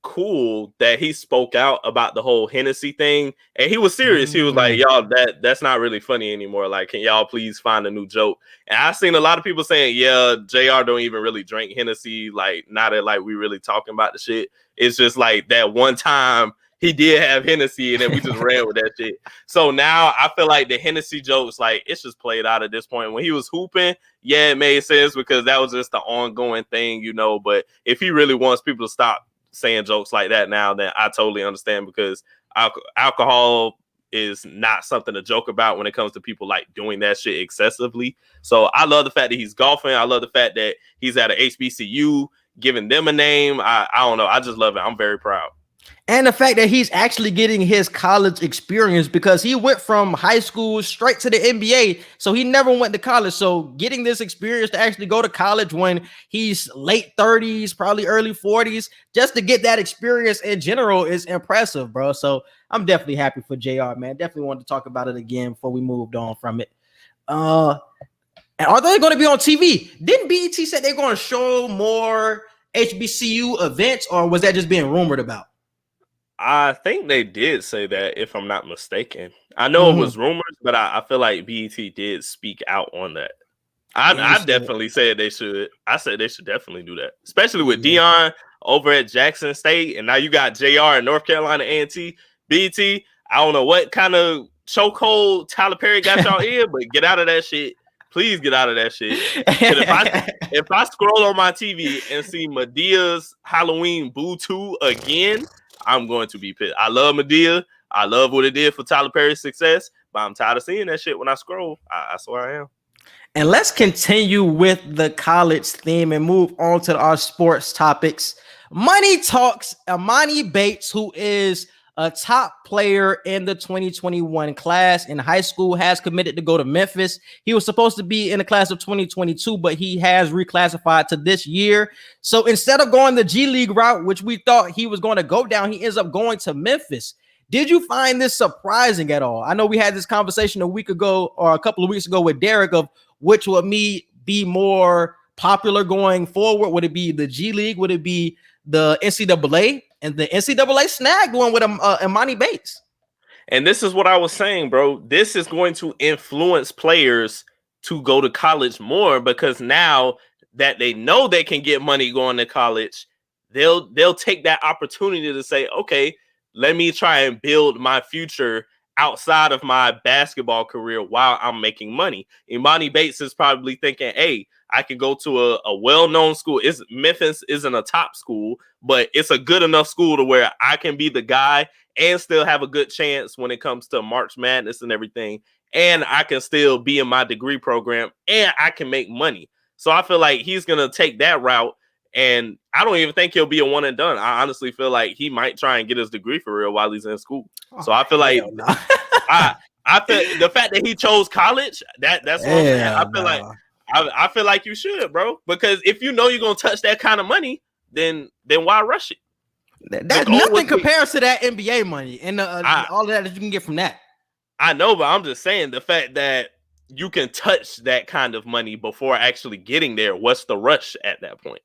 cool that he spoke out about the whole Hennessy thing, and he was serious. He was like, y'all, that's not really funny anymore. Like, can y'all please find a new joke? And I've seen a lot of people saying, yeah, JR don't even really drink Hennessy, like not that like we really talking about the shit. It's just like that one time he did have Hennessy and then we just ran with that shit. So now I feel like the Hennessy jokes, like it's just played out at this point. When he was hooping, yeah, it made sense because that was just the ongoing thing, you know. But if he really wants people to stop saying jokes like that now, then I totally understand, because alcohol is not something to joke about when it comes to people like doing that shit excessively. So I love the fact that he's golfing. I love the fact that he's at an HBCU, giving them a name. I don't know. I just love it. I'm very proud. And the fact that he's actually getting his college experience, because he went from high school straight to the NBA. So he never went to college. So getting this experience to actually go to college when he's late 30s, probably early 40s, just to get that experience in general is impressive, bro. So I'm definitely happy for JR, man. Definitely wanted to talk about it again before we moved on from it. And are they going to be on TV? Didn't BET say they're going to show more HBCU events, or was that just being rumored about? I think they did say that, if I'm not mistaken. I know it was rumors, but I feel like BET did speak out on that. I definitely said they should. I said they should definitely do that, especially with Dion over at Jackson State, and now you got JR in North Carolina A&T. BET, I don't know what kind of chokehold Tyler Perry got y'all in, but get out of that shit. Please get out of that shit. If I scroll on my TV and see Medea's Halloween Boo 2 again, I'm going to be pissed. I love Madea. I love what it did for Tyler Perry's success, but I'm tired of seeing that shit when I scroll. I swear I am. And let's continue with the college theme and move on to our sports topics. Money talks. Amani Bates, who is a top player in the 2021 class in high school, has committed to go to Memphis. He was supposed to be in the class of 2022, but he has reclassified to this year. So instead of going the G League route, which we thought he was going to go down, he ends up going to Memphis. Did you find this surprising at all? I know we had this conversation a week ago or a couple of weeks ago with Derek of which would be more popular going forward. Would it be the G League? Would it be the NCAA? And the NCAA snagged one with Amani Bates. And this is what I was saying, bro. This is going to influence players to go to college more, because now that they know they can get money going to college, they'll take that opportunity to say, okay, let me try and build my future outside of my basketball career while I'm making money. Imani Bates is probably thinking, hey, I can go to a well-known school. Memphis isn't a top school, but it's a good enough school to where I can be the guy and still have a good chance when it comes to March Madness and everything. And I can still be in my degree program and I can make money. So I feel like he's going to take that route. And I don't even think he'll be a one and done. I honestly feel like he might try and get his degree for real while he's in school. So I feel like I feel the fact that he chose college, that's what I'm saying. I feel like you should, bro, because if you know you're gonna touch that kind of money, then why rush it? That nothing compares to that NBA money and all of that you can get from that. I know, but I'm just saying the fact that you can touch that kind of money before actually getting there. What's the rush at that point?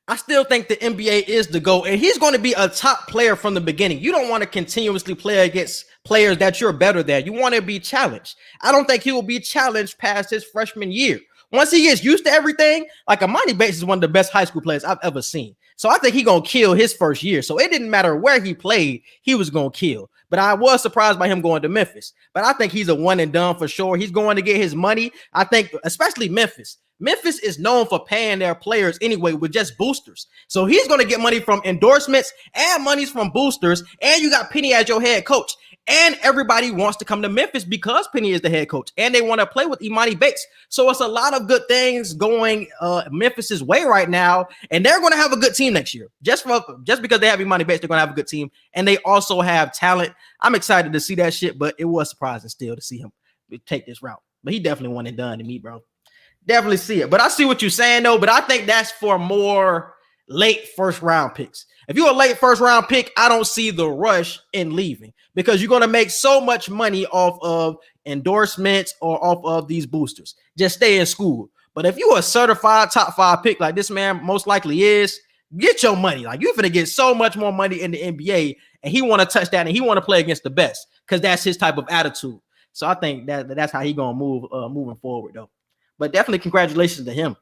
I still think the NBA is the goal, and he's going to be a top player from the beginning. You don't want to continuously play against players that you're better than. You want to be challenged. I don't think he will be challenged past his freshman year. Once he gets used to everything, like Imani Bates is one of the best high school players I've ever seen. So I think he's going to kill his first year. So it didn't matter where he played, he was going to kill. But I was surprised by him going to Memphis. But I think he's a one and done for sure. He's going to get his money. I think, especially Memphis. Memphis is known for paying their players anyway with just boosters. So he's going to get money from endorsements and monies from boosters. And you got Penny as your head coach. And everybody wants to come to Memphis because Penny is the head coach. And they want to play with Imani Bates. So it's a lot of good things going Memphis's way right now. And they're going to have a good team next year. Just because they have Imani Bates, they're going to have a good team. And they also have talent. I'm excited to see that shit. But it was surprising still to see him take this route. But he definitely one and done to me, bro. Definitely see it. But I see what you're saying, though. But I think that's for more late first round picks. If you're a late first round pick, I don't see the rush in leaving because you're going to make so much money off of endorsements or off of these boosters. Just stay in school. But if you're a certified top 5 pick like this man most likely is, get your money. Like you're going to get so much more money in the NBA, and he want to touch that, and he want to play against the best because that's his type of attitude. So I think that's how he going to move moving forward, though. But definitely congratulations to him.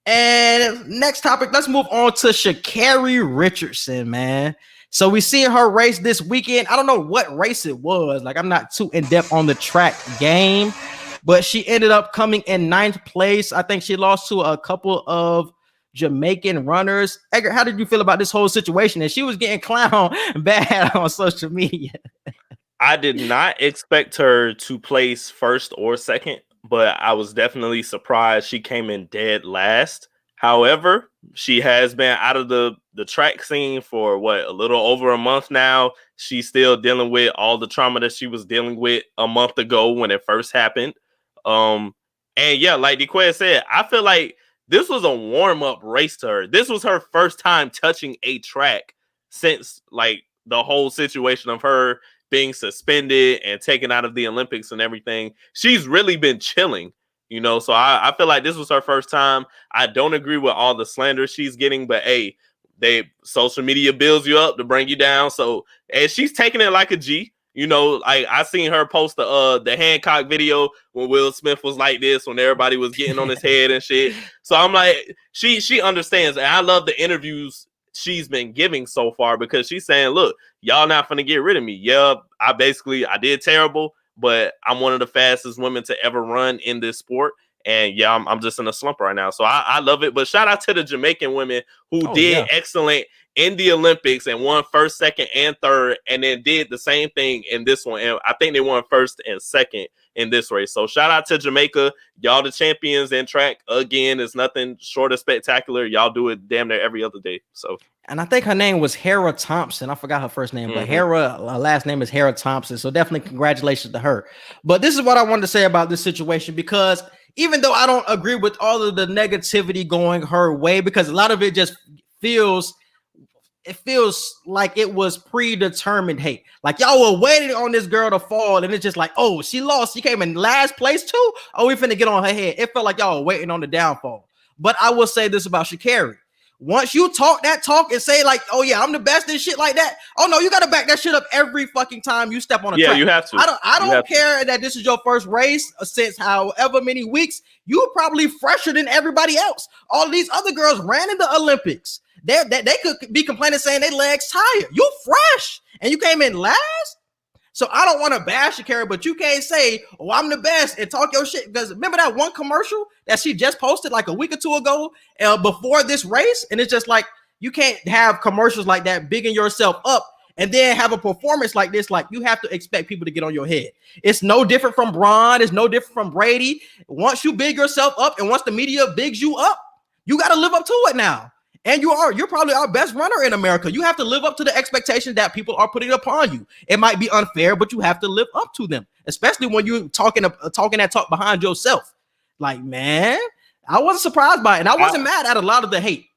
And next topic, let's move on to Sha'Carri Richardson, man. So we see her race this weekend. I don't know what race it was. Like, I'm not too in-depth on the track game, but she ended up coming in 9th place. I think she lost to a couple of Jamaican runners. Edgar, how did you feel about this whole situation? And she was getting clowned bad on social media. I did not expect her to place first or second, but I was definitely surprised she came in dead last. However, she has been out of the track scene for a little over a month now. She's still dealing with all the trauma that she was dealing with a month ago when it first happened. And yeah, like DeQuez said, I feel like this was a warm-up race to her. This was her first time touching a track since like the whole situation of her being suspended and taken out of the Olympics and everything. She's really been chilling, you know, so I feel like this was her first time. I don't agree with all the slander she's getting, but hey, social media builds you up to bring you down. So, and she's taking it like a G, you know. I seen her post the Hancock video when Will Smith was like this, when everybody was getting on his head and shit. So I'm like, she understands, and I love the interviews she's been giving so far because she's saying, look, y'all not finna get rid of me. Yeah, I did terrible, but I'm one of the fastest women to ever run in this sport. And yeah, I'm just in a slump right now. So I love it. But shout out to the Jamaican women who did excellent in the Olympics and won first, second, and third, and then did the same thing in this one. And I think they won first and second in this race. So shout out to Jamaica. Y'all the champions in track. Again, it's nothing short of spectacular. Y'all do it damn near every other day. So, and I think her name was Hera Thompson. I forgot her first name, but Hera, last name is Hera Thompson. So definitely congratulations to her. But this is what I wanted to say about this situation, because even though I don't agree with all of the negativity going her way, because a lot of it just feels like it was predetermined hate. Like y'all were waiting on this girl to fall, and it's just like, oh, she lost. She came in last place too. Oh, we finna get on her head. It felt like y'all were waiting on the downfall. But I will say this about Sha'Carri. Once you talk that talk and say like, oh yeah, I'm the best and shit like that. Oh no, you gotta back that shit up every fucking time you step on a track. Yeah, you have to. I don't care that this is your first race since however many weeks. You're probably fresher than everybody else. All these other girls ran in the Olympics. They could be complaining saying their legs tired. You fresh and you came in last. So I don't want to bash Sha'Carri, but you can't say, oh, I'm the best and talk your shit. Because remember that one commercial that she just posted like a week or two ago before this race? And it's just like, you can't have commercials like that, bigging yourself up, and then have a performance like this. Like, you have to expect people to get on your head. It's no different from Bron. It's no different from Brady. Once you big yourself up and once the media bigs you up, you got to live up to it now. And you're probably our best runner in America. You have to live up to the expectations that people are putting upon you. It might be unfair, but you have to live up to them, especially when you're talking that talk behind yourself. Like, man, I wasn't surprised by it, and I wasn't mad at a lot of the hate.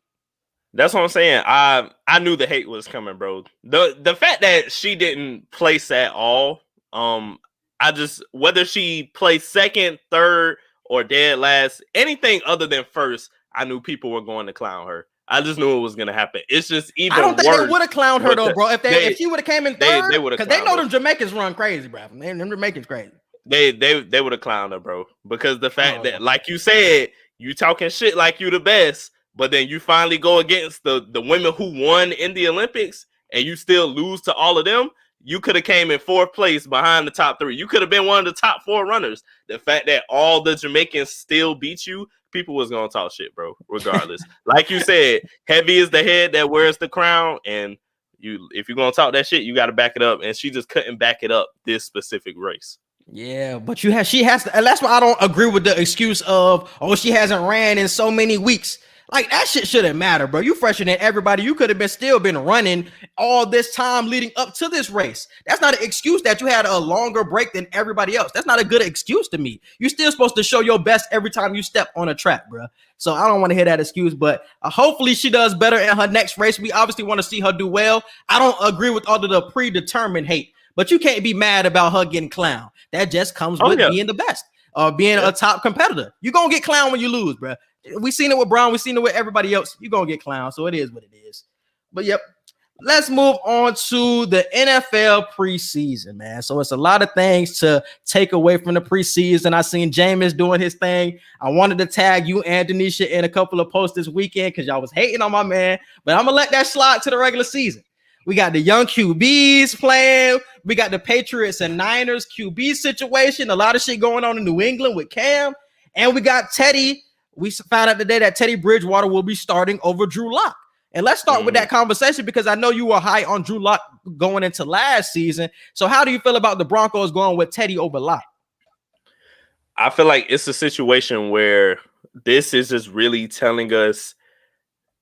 That's what I'm saying. I knew the hate was coming, bro. The fact that she didn't place at all, I just whether she placed second, third, or dead last, anything other than first, I knew people were going to clown her. I just knew it was gonna happen. It's just even I don't think worse. they would have clowned her though, bro. If she would have came in third, they would have because they know clowned her. them Jamaicans run crazy, bro. Them Jamaicans crazy. They would have clowned her, bro. Because the fact that, like you said, you talking shit like you the best, but then you finally go against the women who won in the Olympics and you still lose to all of them. You could have came in fourth place behind the top three. You could have been one of the top four runners. The fact that all the Jamaicans still beat you, people was gonna talk shit, bro. Regardless, like you said, heavy is the head that wears the crown, and if you're gonna talk that shit, you got to back it up. And she just couldn't back it up this specific race. Yeah, but she has to, and that's why I don't agree with the excuse of, oh, she hasn't ran in so many weeks. Like, that shit shouldn't matter, bro. You fresher than everybody. You could have been running all this time leading up to this race. That's not an excuse that you had a longer break than everybody else. That's not a good excuse to me. You're still supposed to show your best every time you step on a track, bro. So I don't want to hear that excuse, but hopefully she does better in her next race. We obviously want to see her do well. I don't agree with all of the predetermined hate, but you can't be mad about her getting clowned. That just comes with being the best, being a top competitor. You're going to get clowned when you lose, bro. We seen it with Brown. We seen it with everybody else. You're going to get clowned. So it is what it is. But yep, let's move on to the NFL preseason, man. So it's a lot of things to take away from the preseason. I seen Jameis doing his thing. I wanted to tag you and Denisha in a couple of posts this weekend because y'all was hating on my man. But I'm going to let that slide to the regular season. We got the young QBs playing. We got the Patriots and Niners QB situation. A lot of shit going on in New England with Cam. And we got Teddy. We found out today that Teddy Bridgewater will be starting over Drew Lock. And let's start with that conversation because I know you were high on Drew Lock going into last season. So how do you feel about the Broncos going with Teddy over Lock? I feel like it's a situation where this is just really telling us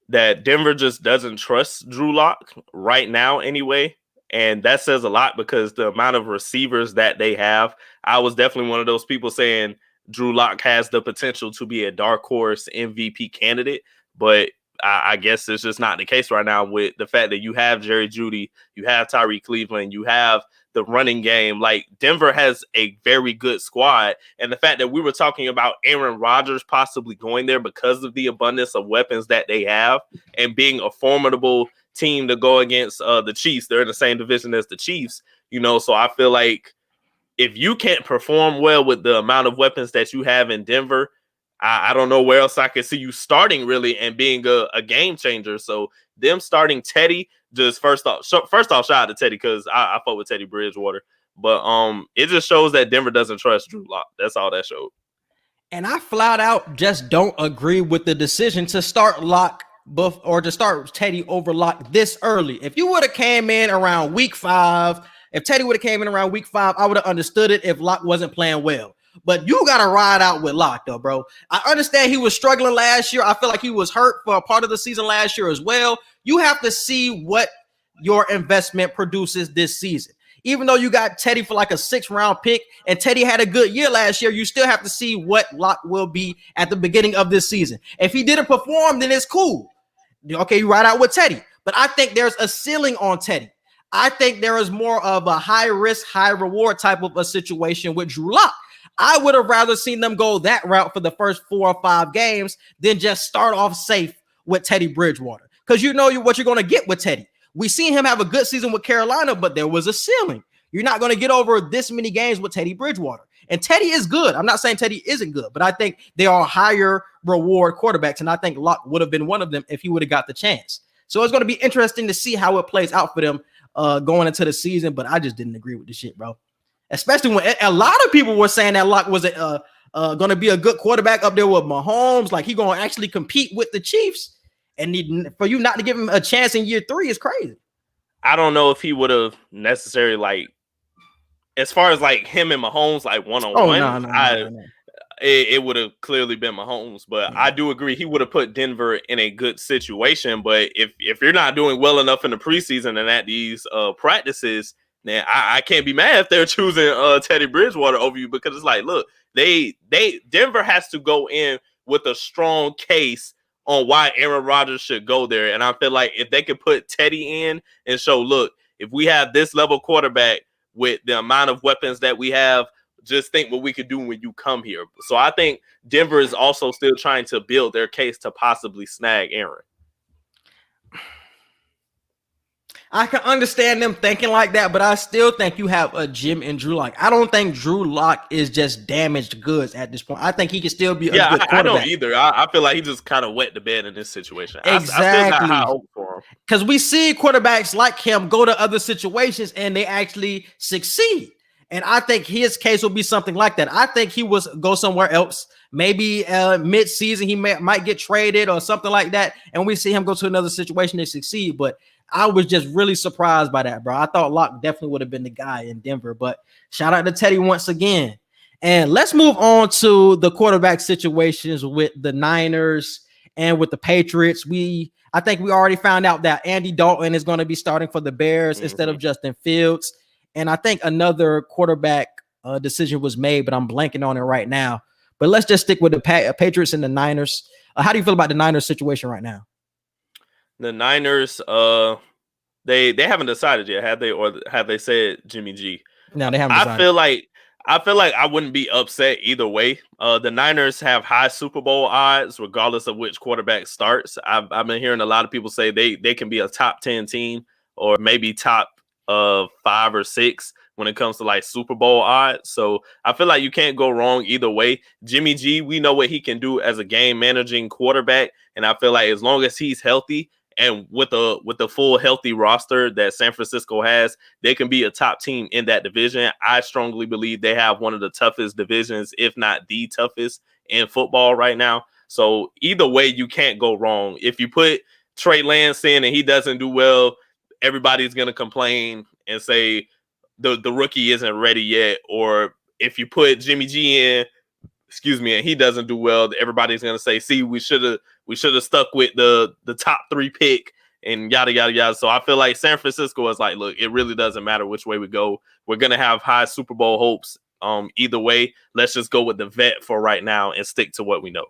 that Denver just doesn't trust Drew Lock right now anyway. And that says a lot because the amount of receivers that they have, I was definitely one of those people saying Drew Lock has the potential to be a dark horse MVP candidate, but I guess it's just not the case right now with the fact that you have Jerry Jeudy, you have Tyree Cleveland, you have the running game. Like, Denver has a very good squad, and the fact that we were talking about Aaron Rodgers possibly going there because of the abundance of weapons that they have and being a formidable team to go against the Chiefs. They're in the same division as the Chiefs, so I feel like if you can't perform well with the amount of weapons that you have in Denver, I don't know where else I could see you starting really and being a game changer. So them starting Teddy, just first off, shout out to Teddy because I fuck with Teddy Bridgewater. But it just shows that Denver doesn't trust Drew Lock. That's all that showed. And I flat out just don't agree with the decision to start Lock or to start Teddy over Lock this early. If you would have came in around week 5, if Teddy would have came in around week 5, I would have understood it if Lock wasn't playing well. But you got to ride out with Lock, though, bro. I understand he was struggling last year. I feel like he was hurt for a part of the season last year as well. You have to see what your investment produces this season. Even though you got Teddy for like a 6th-round pick and Teddy had a good year last year, you still have to see what Lock will be at the beginning of this season. If he didn't perform, then it's cool. Okay, you ride out with Teddy. But I think there's a ceiling on Teddy. I think there is more of a high-risk, high-reward type of a situation with Drew Lock. I would have rather seen them go that route for the first 4 or 5 games than just start off safe with Teddy Bridgewater. Because you know what you're going to get with Teddy. We seen him have a good season with Carolina, but there was a ceiling. You're not going to get over this many games with Teddy Bridgewater. And Teddy is good. I'm not saying Teddy isn't good, but I think they are higher reward quarterbacks, and I think Lock would have been one of them if he would have got the chance. So it's going to be interesting to see how it plays out for them going into the season, but I just didn't agree with the shit, bro. Especially when a lot of people were saying that Lock was going to be a good quarterback up there with Mahomes, like he going to actually compete with the Chiefs, and for you not to give him a chance in year 3 is crazy. I don't know if he would have necessarily, like, as far as like him and Mahomes, like one-on-one, no. It would have clearly been Mahomes, but I do agree he would have put Denver in a good situation. But if you're not doing well enough in the preseason and at these practices, then I can't be mad if they're choosing Teddy Bridgewater over you, because it's like, look, Denver has to go in with a strong case on why Aaron Rodgers should go there. And I feel like if they could put Teddy in and show, look, if we have this level quarterback with the amount of weapons that we have, just think what we could do when you come here. So I think Denver is also still trying to build their case to possibly snag Aaron. I can understand them thinking like that, but I still think you have a Jim and Drew Lock. I don't think Drew Lock is just damaged goods at this point. I think he can still be a good quarterback. I don't either. I feel like he just kind of wet the bed in this situation. Exactly. I still got high hope for him. Because we see quarterbacks like him go to other situations and they actually succeed. And I think his case will be something like that. I think he will go somewhere else. Maybe mid-season he might get traded or something like that. And we see him go to another situation and succeed. But I was just really surprised by that, bro. I thought Locke definitely would have been the guy in Denver. But shout out to Teddy once again. And let's move on to the quarterback situations with the Niners and with the Patriots. I think we already found out that Andy Dalton is going to be starting for the Bears instead of Justin Fields. And I think another quarterback decision was made, but I'm blanking on it right now. But let's just stick with the Patriots and the Niners. How do you feel about the Niners situation right now? The Niners, they haven't decided yet, have they? Or have they said Jimmy G? No, they haven't decided. I feel like I wouldn't be upset either way. The Niners have high Super Bowl odds, regardless of which quarterback starts. I've been hearing a lot of people say they can be a top 10 team or maybe top 5 or 6 when it comes to like Super Bowl odds. So I feel like you can't go wrong either way. Jimmy G, we know what he can do as a game managing quarterback. And I feel like as long as he's healthy and with the full healthy roster that San Francisco has, they can be a top team in that division. I strongly believe they have one of the toughest divisions, if not the toughest in football right now. So either way, you can't go wrong. If you put Trey Lance in and he doesn't do well, everybody's going to complain and say the rookie isn't ready yet. Or if you put Jimmy G in, and he doesn't do well, everybody's going to say, see, we should have stuck with the top 3 pick and yada, yada, yada. So I feel like San Francisco is like, look, it really doesn't matter which way we go. We're going to have high Super Bowl hopes either way. Let's just go with the vet for right now and stick to what we know.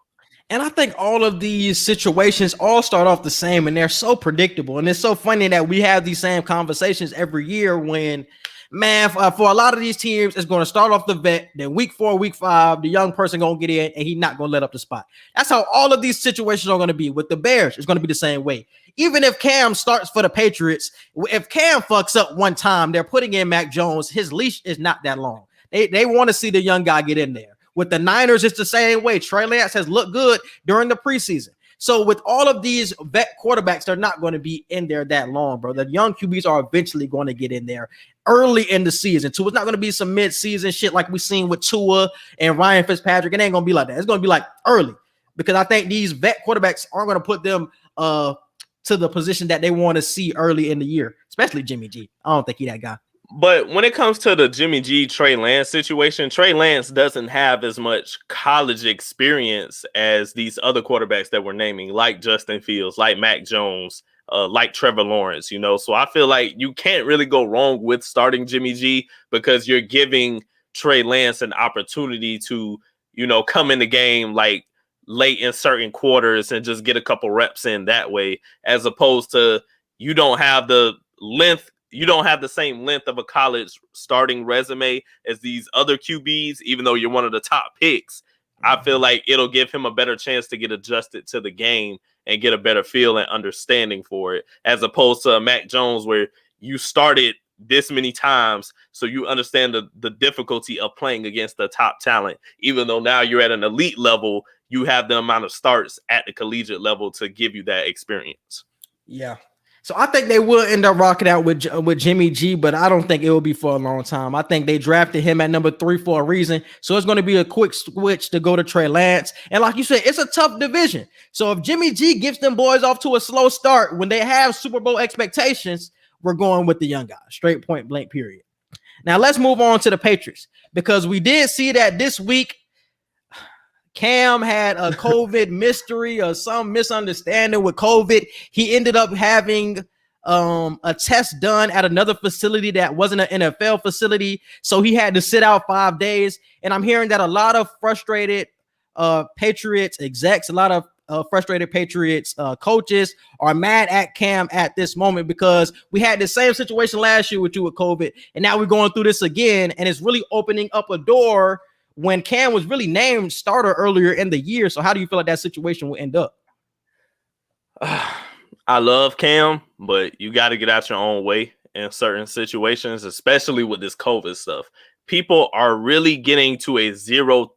And I think all of these situations all start off the same, and they're so predictable. And it's so funny that we have these same conversations every year when, man, for a lot of these teams, it's going to start off the vet. Then week 4, week 5, the young person going to get in, and he's not going to let up the spot. That's how all of these situations are going to be. With the Bears, it's going to be the same way. Even if Cam starts for the Patriots, if Cam fucks up one time, they're putting in Mac Jones. His leash is not that long. They want to see the young guy get in there. With the Niners, it's the same way. Trey Lance has looked good during the preseason. So with all of these vet quarterbacks, they're not going to be in there that long, bro. The young QBs are eventually going to get in there early in the season, too. It's not going to be some mid-season shit like we've seen with Tua and Ryan Fitzpatrick. It ain't going to be like that. It's going to be like early, because I think these vet quarterbacks aren't going to put them to the position that they want to see early in the year, especially Jimmy G. I don't think he's that guy. But when it comes to the Jimmy G, Trey Lance situation, Trey Lance doesn't have as much college experience as these other quarterbacks that we're naming, like Justin Fields, like Mac Jones, like Trevor Lawrence, you know. So I feel like you can't really go wrong with starting Jimmy G, because you're giving Trey Lance an opportunity to, you know, come in the game like late in certain quarters and just get a couple reps in that way, as opposed to you don't have the length. You don't have the same length of a college starting resume as these other QBs, even though you're one of the top picks. I feel like it'll give him a better chance to get adjusted to the game and get a better feel and understanding for it, as opposed to Mac Jones, where you started this many times, so you understand the difficulty of playing against the top talent. Even though now you're at an elite level, you have the amount of starts at the collegiate level to give you that experience. Yeah. So I think they will end up rocking out with Jimmy G, but I don't think it will be for a long time. I think they drafted him at number 3 for a reason. So it's going to be a quick switch to go to Trey Lance. And like you said, it's a tough division. So if Jimmy G gets them boys off to a slow start, when they have Super Bowl expectations, we're going with the young guy. Straight point blank, period. Now let's move on to the Patriots, because we did see that this week Cam had a COVID mystery or some misunderstanding with COVID. He ended up having a test done at another facility that wasn't an NFL facility. So he had to sit out 5 days. And I'm hearing that a lot of frustrated Patriots execs, a lot of frustrated Patriots coaches are mad at Cam at this moment because we had the same situation last year with you with COVID, and now we're going through this again, and it's really opening up a door when Cam was really named starter earlier in the year. So how do you feel like that situation will end up? I love Cam, but you got to get out your own way in certain situations, especially with this COVID stuff. People are really getting to a zero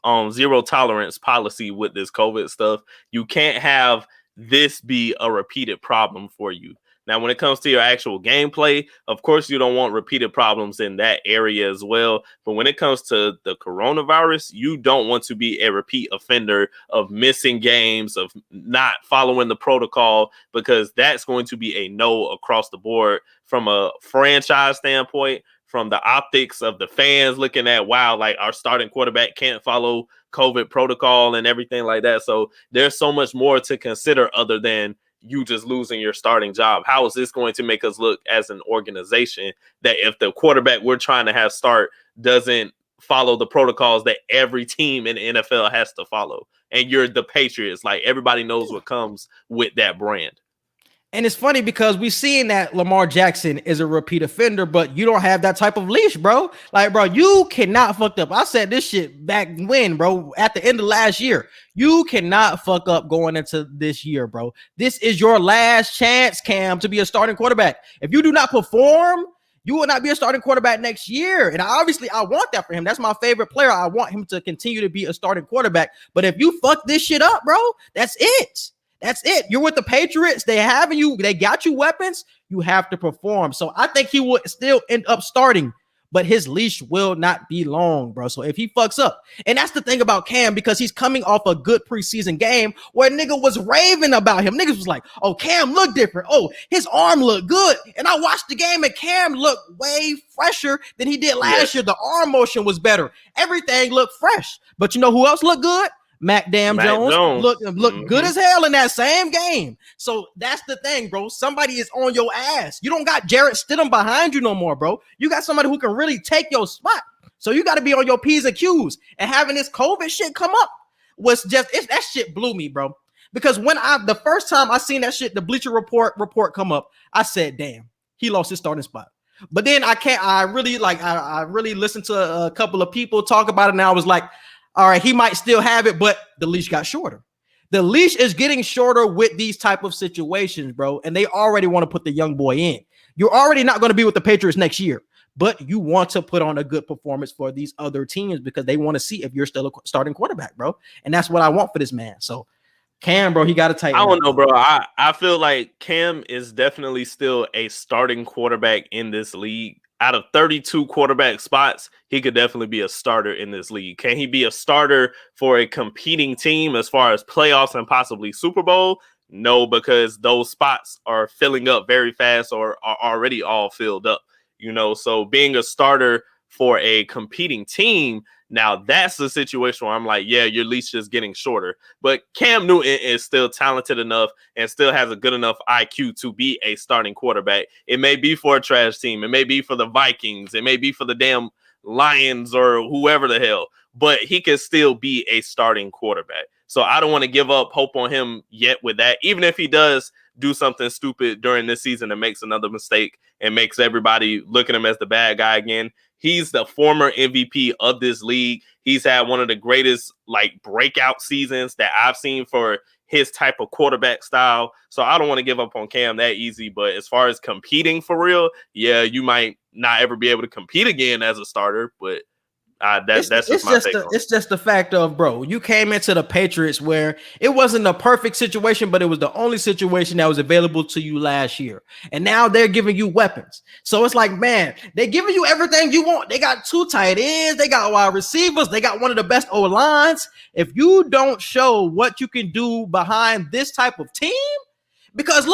tolerance policy with this COVID stuff. You can't have this be a repeated problem for you. Now, when it comes to your actual gameplay, of course, you don't want repeated problems in that area as well. But when it comes to the coronavirus, you don't want to be a repeat offender of missing games, of not following the protocol, because that's going to be a no across the board from a franchise standpoint, from the optics of the fans looking at, wow, like our starting quarterback can't follow COVID protocol and everything like that. So there's so much more to consider other than you just losing your starting job. How is this going to make us look as an organization that if the quarterback we're trying to have start doesn't follow the protocols that every team in the NFL has to follow? And you're the Patriots, like everybody knows what comes with that brand. And it's funny because we've seen that Lamar Jackson is a repeat offender, but you don't have that type of leash, bro. Like, bro, you cannot fuck up. I said this shit back when, bro, at the end of last year. You cannot fuck up going into this year, bro. This is your last chance, Cam, to be a starting quarterback. If you do not perform, you will not be a starting quarterback next year. And obviously, I want that for him. That's my favorite player. I want him to continue to be a starting quarterback. But if you fuck this shit up, bro, that's it. That's it. You're with the Patriots. They got you weapons. You have to perform. So I think he would still end up starting, but his leash will not be long, bro. So if he fucks up, and that's the thing about Cam, because he's coming off a good preseason game where nigga was raving about him. Niggas was like, oh, Cam looked different. Oh, his arm looked good. And I watched the game and Cam looked way fresher than he did last year. The arm motion was better. Everything looked fresh. But you know who else looked good? Mac Jones looked good as hell in that same game. So that's the thing, bro. Somebody is on your ass. You don't got Jarrett Stidham behind you no more, bro. You got somebody who can really take your spot. So you got to be on your P's and Q's. And having this COVID shit come up was just that shit blew me, bro. Because when the first time I seen that shit, the Bleacher Report come up, I said, damn, he lost his starting spot. But then I really listened to a couple of people talk about it, and I was like, all right, he might still have it, but the leash got shorter. The leash is getting shorter with these type of situations, bro. And they already want to put the young boy in. You're already not going to be with the Patriots next year, but you want to put on a good performance for these other teams because they want to see if you're still a starting quarterback, bro. And that's what I want for this man. So Cam, bro, he got to tighten up. I don't know, bro. I feel like Cam is definitely still a starting quarterback in this league. Out of 32 quarterback spots, he could definitely be a starter in this league. Can he be a starter for a competing team as far as playoffs and possibly Super Bowl? No, because those spots are filling up very fast or are already all filled up. So being a starter for a competing team, now that's the situation where I'm like, yeah, your leash is getting shorter. But Cam Newton is still talented enough and still has a good enough IQ to be a starting quarterback. It may be for a trash team. It may be for the Vikings. It may be for the damn Lions or whoever the hell. But he can still be a starting quarterback. So I don't want to give up hope on him yet with that. Even if he does do something stupid during this season and makes another mistake and makes everybody look at him as the bad guy again. He's the former MVP of this league. He's had one of the greatest breakout seasons that I've seen for his type of quarterback style. So I don't want to give up on Cam that easy. But as far as competing for real, yeah, you might not ever be able to compete again as a starter. But that's just my take on it. It's just the fact of, bro, you came into the Patriots where it wasn't a perfect situation, but it was the only situation that was available to you last year. And now they're giving you weapons. So it's like, man, they're giving you everything you want. They got 2 tight ends. They got wide receivers. They got one of the best O-lines. If you don't show what you can do behind this type of team, because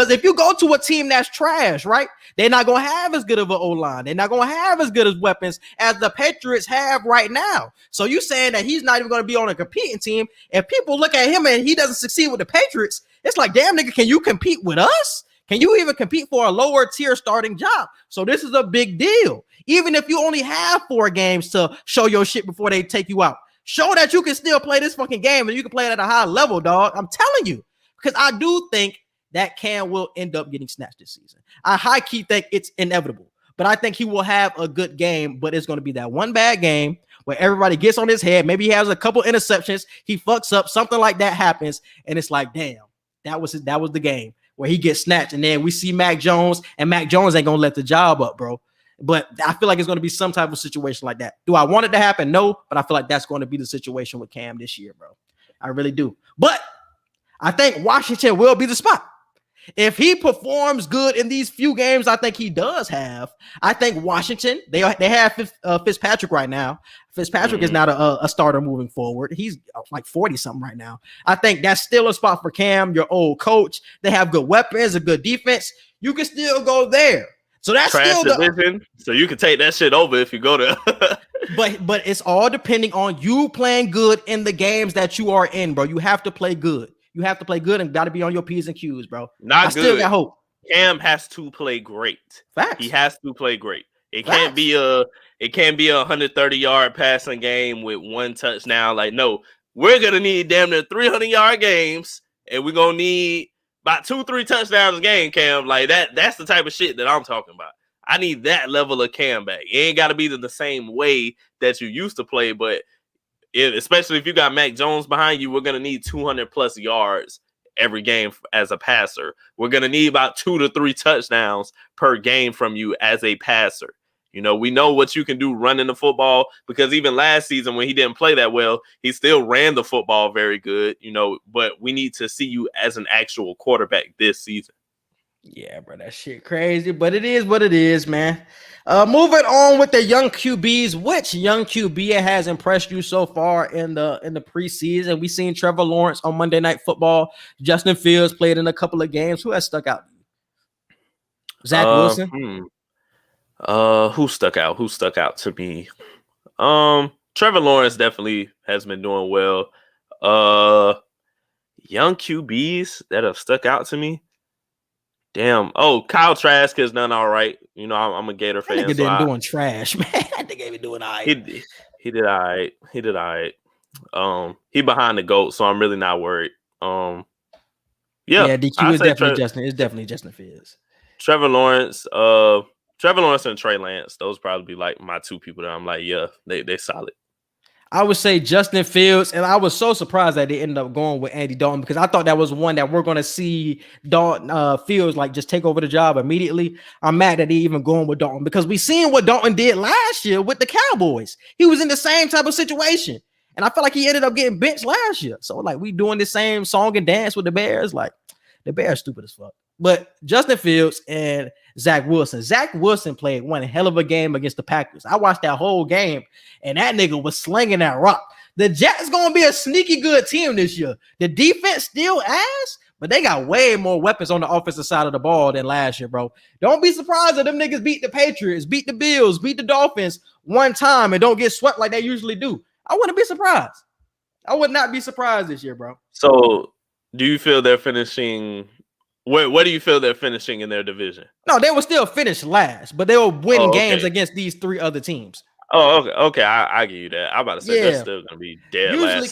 if you go to a team that's trash, right, they're not going to have as good of an O-line. They're not going to have as good as weapons as the Patriots have right now. So you saying that he's not even going to be on a competing team. If people look at him and he doesn't succeed with the Patriots, it's like, damn, nigga, can you compete with us? Can you even compete for a lower tier starting job? So this is a big deal. Even if you only have 4 games to show your shit before they take you out. Show that you can still play this fucking game and you can play it at a high level, dog. I'm telling you, because I do think that Cam will end up getting snatched this season. I high key think it's inevitable, but I think he will have a good game, but it's going to be that one bad game where everybody gets on his head. Maybe he has a couple interceptions. He fucks up. Something like that happens. And it's like, damn, that was the game where he gets snatched. And then we see Mac Jones, and Mac Jones ain't going to let the job up, bro. But I feel like it's going to be some type of situation like that. Do I want it to happen? No, but I feel like that's going to be the situation with Cam this year, bro. I really do. But I think Washington will be the spot. If he performs good in these few games, I think he does have. I think Washington, they have Fitzpatrick right now. Fitzpatrick is not a starter moving forward. He's like 40-something right now. I think that's still a spot for Cam, your old coach. They have good weapons, a good defense. You can still go there. So that's trash still division. So you can take that shit over if you go there. but it's all depending on you playing good in the games that you are in, bro. You have to play good. You have to play good and got to be on your P's and Q's, bro. Not I good. Still got hope. Cam has to play great. Facts. He has to play great. It Facts. can't be a 130-yard passing game with one touchdown. Like, no, we're gonna need damn near 300-yard games, and we're gonna need about 2-3 touchdowns a game, Cam. Like that's the type of shit that I'm talking about. I need that level of Cam back. It ain't gotta be the same way that you used to play, but especially if you got Mac Jones behind you, we're going to need 200-plus yards every game as a passer. We're going to need about 2 to 3 touchdowns per game from you as a passer. You know, we know what you can do running the football, because even last season when he didn't play that well, he still ran the football very good, you know, but we need to see you as an actual quarterback this season. Yeah, bro, that shit crazy, but it is what it is, man. Moving on with the young QBs. Which young QB has impressed you so far in the preseason? We seen Trevor Lawrence on Monday Night Football. Justin Fields played in a couple of games. Who has stuck out? Zach Wilson. Who stuck out? Who stuck out to me? Trevor Lawrence definitely has been doing well. Young QBs that have stuck out to me. Damn. Oh, Kyle Trask has done all right. You know, I'm a Gator fan. That nigga didn't doing trash, man. That nigga ain't doing all right. He did all right. He did all right. He behind the GOAT, so I'm really not worried. Yeah, DQ is definitely Justin. It's definitely Justin Fields. Trevor Lawrence and Trey Lance. Those probably be like my two people that I'm like, yeah, they solid. I would say Justin Fields, and I was so surprised that they ended up going with Andy Dalton, because I thought that was one that we're going to see Dalton Fields like just take over the job immediately. I'm mad that they even going with Dalton, because we seen what Dalton did last year with the Cowboys. He was in the same type of situation, and I feel like he ended up getting benched last year. So like we doing the same song and dance with the Bears, like the Bears stupid as fuck. But Justin Fields and Zach Wilson. Zach Wilson played one hell of a game against the Packers. I watched that whole game, and that nigga was slinging that rock. The Jets going to be a sneaky good team this year. The defense still ass, but they got way more weapons on the offensive side of the ball than last year, bro. Don't be surprised if them niggas beat the Patriots, beat the Bills, beat the Dolphins one time and don't get swept like they usually do. I wouldn't be surprised. I would not be surprised this year, bro. So do you feel they're finishing – what do you feel they're finishing in their division? No, they will still finish last, but they will win games against these 3 other teams. Oh, okay. I give you that. I'm about to say they're still gonna be dead last.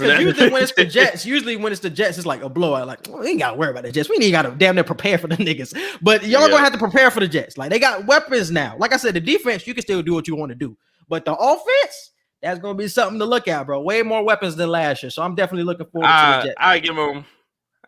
Usually when it's the Jets, it's like a blowout. Like, we ain't gotta worry about the Jets. We ain't gotta damn near prepare for the niggas. But y'all gonna have to prepare for the Jets. Like, they got weapons now. Like I said, the defense, you can still do what you want to do. But the offense, that's gonna be something to look at, bro. Way more weapons than last year. So I'm definitely looking forward to the Jets.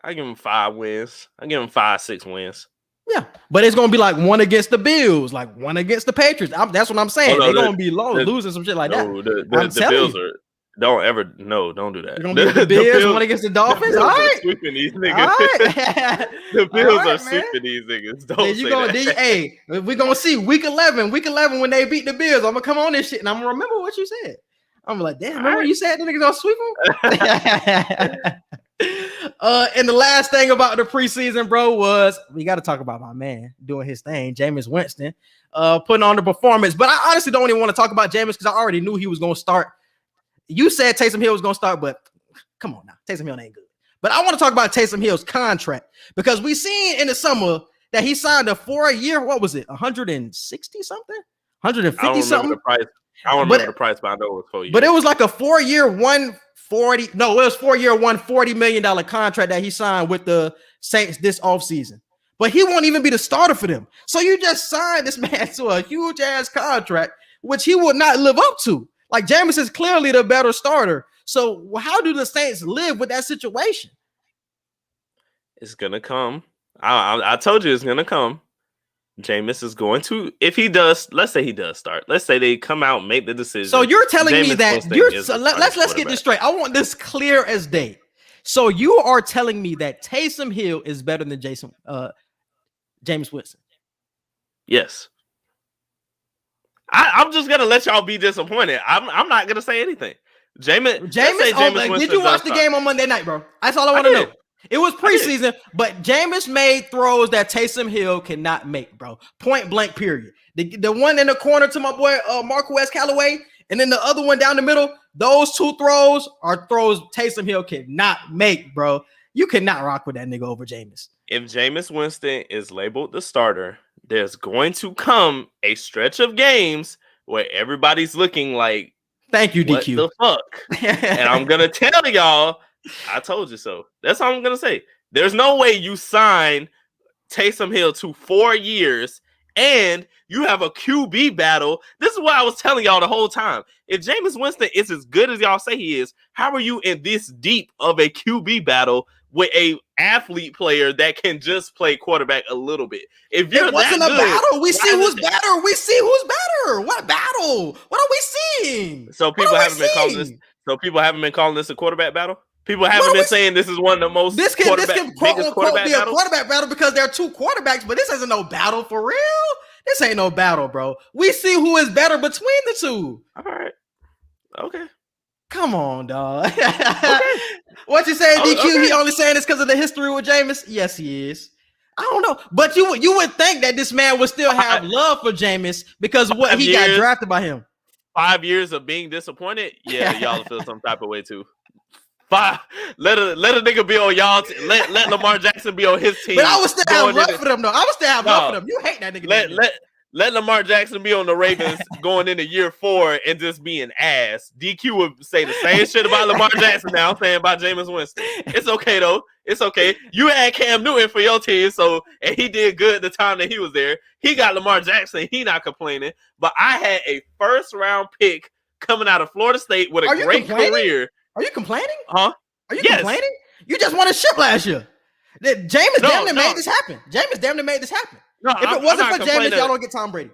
I give them 5 wins. I give them 5-6 wins. Yeah, but it's gonna be like one against the Bills, like one against the Patriots. That's what I'm saying. They're gonna be losing some shit like that. The Bills are. Don't do that. You're gonna be the Bills one against the Dolphins. All right, sweeping these niggas. Right. The Bills are sweeping these niggas. Don't say that. Hey, we're gonna see week 11 when they beat the Bills. I'm gonna come on this shit and I'm gonna remember what you said. I'm like, damn, remember when you said the niggas gonna sweep them? And the last thing about the preseason, bro, was we got to talk about my man doing his thing, Jameis Winston, putting on the performance. But I honestly don't even want to talk about Jameis because I already knew he was going to start. You said Taysom Hill was going to start, but come on now, Taysom Hill ain't good. But I want to talk about Taysom Hill's contract because we seen in the summer that he signed a 4-year, what was it, 160 something? 150 I don't remember something. the price. I don't remember the price, but I know it was 4 years. But it was like a 4-year, 140. No, it was 4-year, $140 million contract that he signed with the Saints this offseason. But he won't even be the starter for them. So you just signed this man to a huge ass contract, which he would not live up to. Like Jameis is clearly the better starter. So how do the Saints live with that situation? It's gonna come. I told you it's gonna come. Jameis is going to, if he does, let's say he does start. Let's say they come out and make the decision. So you're telling me that let's get this straight. straight. I want this clear as day. So you are telling me that Taysom Hill is better than Jameis Winston? Yes. I'm just gonna let y'all be disappointed. I'm not gonna say anything. Jameis, did you watch the game on Monday night, bro? That's all I want to know. It was preseason, but Jameis made throws that Taysom Hill cannot make, bro. Point blank, period. The one in the corner to my boy Marquez Callaway, and then the other one down the middle, those two throws are throws Taysom Hill cannot make, bro. You cannot rock with that nigga over Jameis. If Jameis Winston is labeled the starter, there's going to come a stretch of games where everybody's looking like, thank you, DQ. What the fuck? And I'm going to tell y'all, I told you so. That's all I'm going to say. There's no way you sign Taysom Hill to 4 years and you have a QB battle. This is what I was telling y'all the whole time. If Jameis Winston is as good as y'all say he is, how are you in this deep of a QB battle with a athlete player that can just play quarterback a little bit? If you're it wasn't that a good, battle. We see who's better. We see who's better. What battle? What are we seeing? So people haven't been calling this. So people haven't been calling this a quarterback battle. People haven't been saying this is one of the most. This can quote unquote be a battles? quarterback battle because there are two quarterbacks, but this isn't no battle for real. This ain't no battle, bro. We see who is better between the two. All right. Okay. Come on, dog. Okay. What you saying, DQ? Okay. He only saying this because of the history with Jameis? Yes, he is. I don't know, but you would think that this man would still have love for Jameis because of what he got drafted by him. 5 years of being disappointed. Yeah, y'all feel some type of way too. 5. Let a nigga be on y'all. Let Lamar Jackson be on his team. But I would still have love for them, though. I would still have love for them. You hate that nigga. Let Lamar Jackson be on the Ravens going into year 4 and just be an ass. DQ would say the same shit about Lamar Jackson now I'm saying about Jameis Winston. It's okay, though. It's okay. You had Cam Newton for your team, and he did good the time that he was there. He got Lamar Jackson. He not complaining. But I had a first-round pick coming out of Florida State with a great career. Are you complaining? Huh? Are you complaining? You just won a ship last year. Jameis damn near made this happen. Jameis damn near made this happen. No, if it wasn't for Jameis, y'all don't get Tom Brady.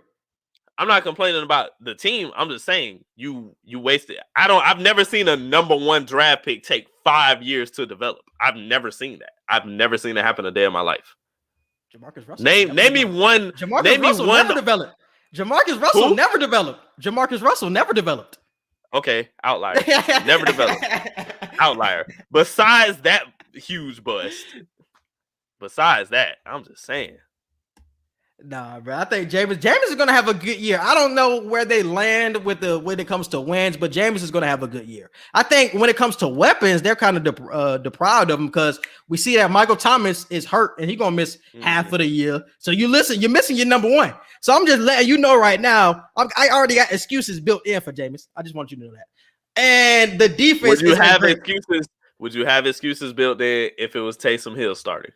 I'm not complaining about the team. I'm just saying you wasted. I've never seen a number 1 draft pick take 5 years to develop. I've never seen that. I've never seen it happen a day in my life. Jamarcus Russell. Name me one. Jamarcus Russell never developed. Jamarcus Russell never developed. Jamarcus Russell never developed. Okay, outlier. Never developed. Outlier. Besides that huge bust. Besides that, I'm just saying. Nah, bro. I think Jameis is gonna have a good year. I don't know where they land when it comes to wins, but Jameis is gonna have a good year. I think when it comes to weapons, they're kind of deprived of them because we see that Michael Thomas is hurt and he's gonna miss half of the year. So you're missing your number 1. So I'm just letting you know right now. I already got excuses built in for Jameis. I just want you to know that. And the defense. Would you have excuses built in if it was Taysom Hill starting?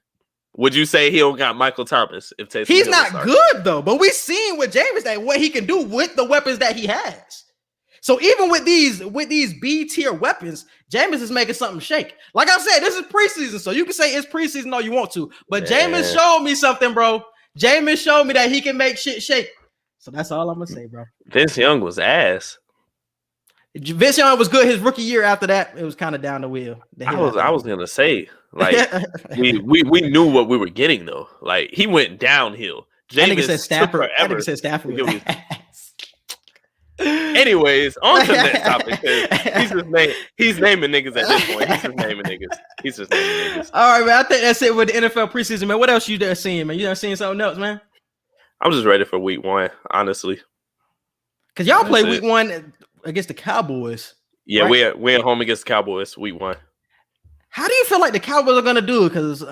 Would you say he don't got Michael Thomas if Taysom He's not good though, but we seen with Jameis that what he can do with the weapons that he has. So even with these B tier weapons, Jameis is making something shake. Like I said, this is preseason, so you can say it's preseason all you want to, but Jameis showed me something, bro. Jameis showed me that he can make shit shake. So that's all I'm gonna say, bro. Vince Young was ass. Vince Young was good his rookie year. After that, it was kind of down the wheel. I was gonna say, like, we knew what we were getting though. Like, he went downhill. Jameis said Stafford. I think it said Stafford. Anyways, on to the next topic. He's naming niggas at this point. He's just naming niggas. All right, man. I think that's it with the NFL preseason, man. What else you there seeing, man? You done seeing something else, man? I'm just ready for week 1, honestly. Cause y'all play week 1 against the Cowboys. Yeah, right? we're at home against the Cowboys week 1. How do you feel like the Cowboys are gonna do? Because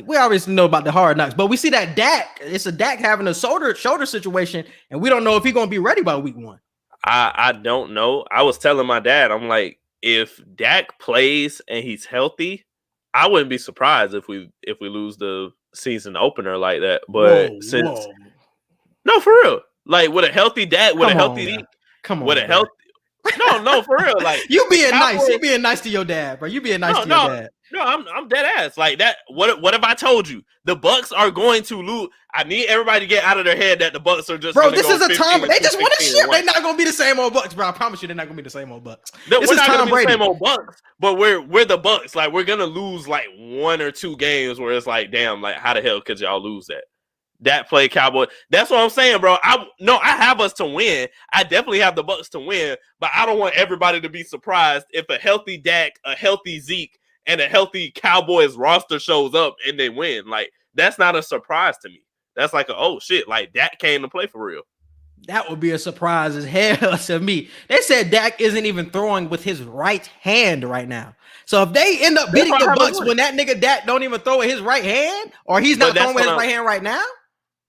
we obviously know about the hard knocks, but we see that Dak. It's a Dak having a shoulder situation, and we don't know if he's gonna be ready by week 1. I don't know. I was telling my dad, I'm like, if Dak plays and he's healthy, I wouldn't be surprised if we lose the season opener like that. But no, for real, like with a healthy Dak, with a healthy no, for real. Like you being nice. You being nice to your dad, bro. You being nice to your dad. No, I'm dead ass. Like that. What have I told you? The Bucks are going to lose. I need everybody to get out of their head that the Bucks are just. Bro, this is a time. They just want to ship. They're not gonna be the same old Bucks, bro. I promise you, they're not gonna be the same old Bucks. We're not gonna be the same old Bucks, but we're the Bucks. Like we're gonna lose like 1 or 2 games where it's like, damn, like how the hell could y'all lose that? That play Cowboy. That's what I'm saying, bro. I have us to win. I definitely have the Bucks to win, but I don't want everybody to be surprised if a healthy Dak, a healthy Zeke, and a healthy Cowboys roster shows up and they win. Like that's not a surprise to me. That's like oh shit, like Dak came to play for real. That would be a surprise as hell to me. They said Dak isn't even throwing with his right hand right now. So if they end up beating the Bucks when that nigga Dak don't even throw with his right hand, or he's not throwing with his right hand right now.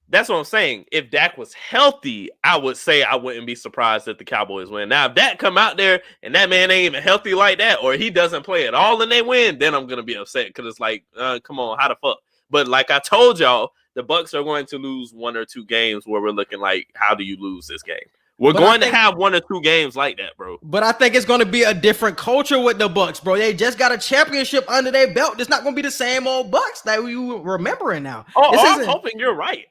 That's what I'm saying. If Dak was healthy, I would say I wouldn't be surprised if the Cowboys win. Now, if Dak come out there and that man ain't even healthy like that, or he doesn't play at all and they win, then I'm gonna be upset because it's like, come on, how the fuck? But like I told y'all, the Bucks are going to lose 1 or 2 games where we're looking like, how do you lose this game? We're going to have 1 or 2 games like that, bro. But I think it's going to be a different culture with the Bucks, bro. They just got a championship under their belt. It's not going to be the same old Bucks that we remembering now. I'm hoping you're right.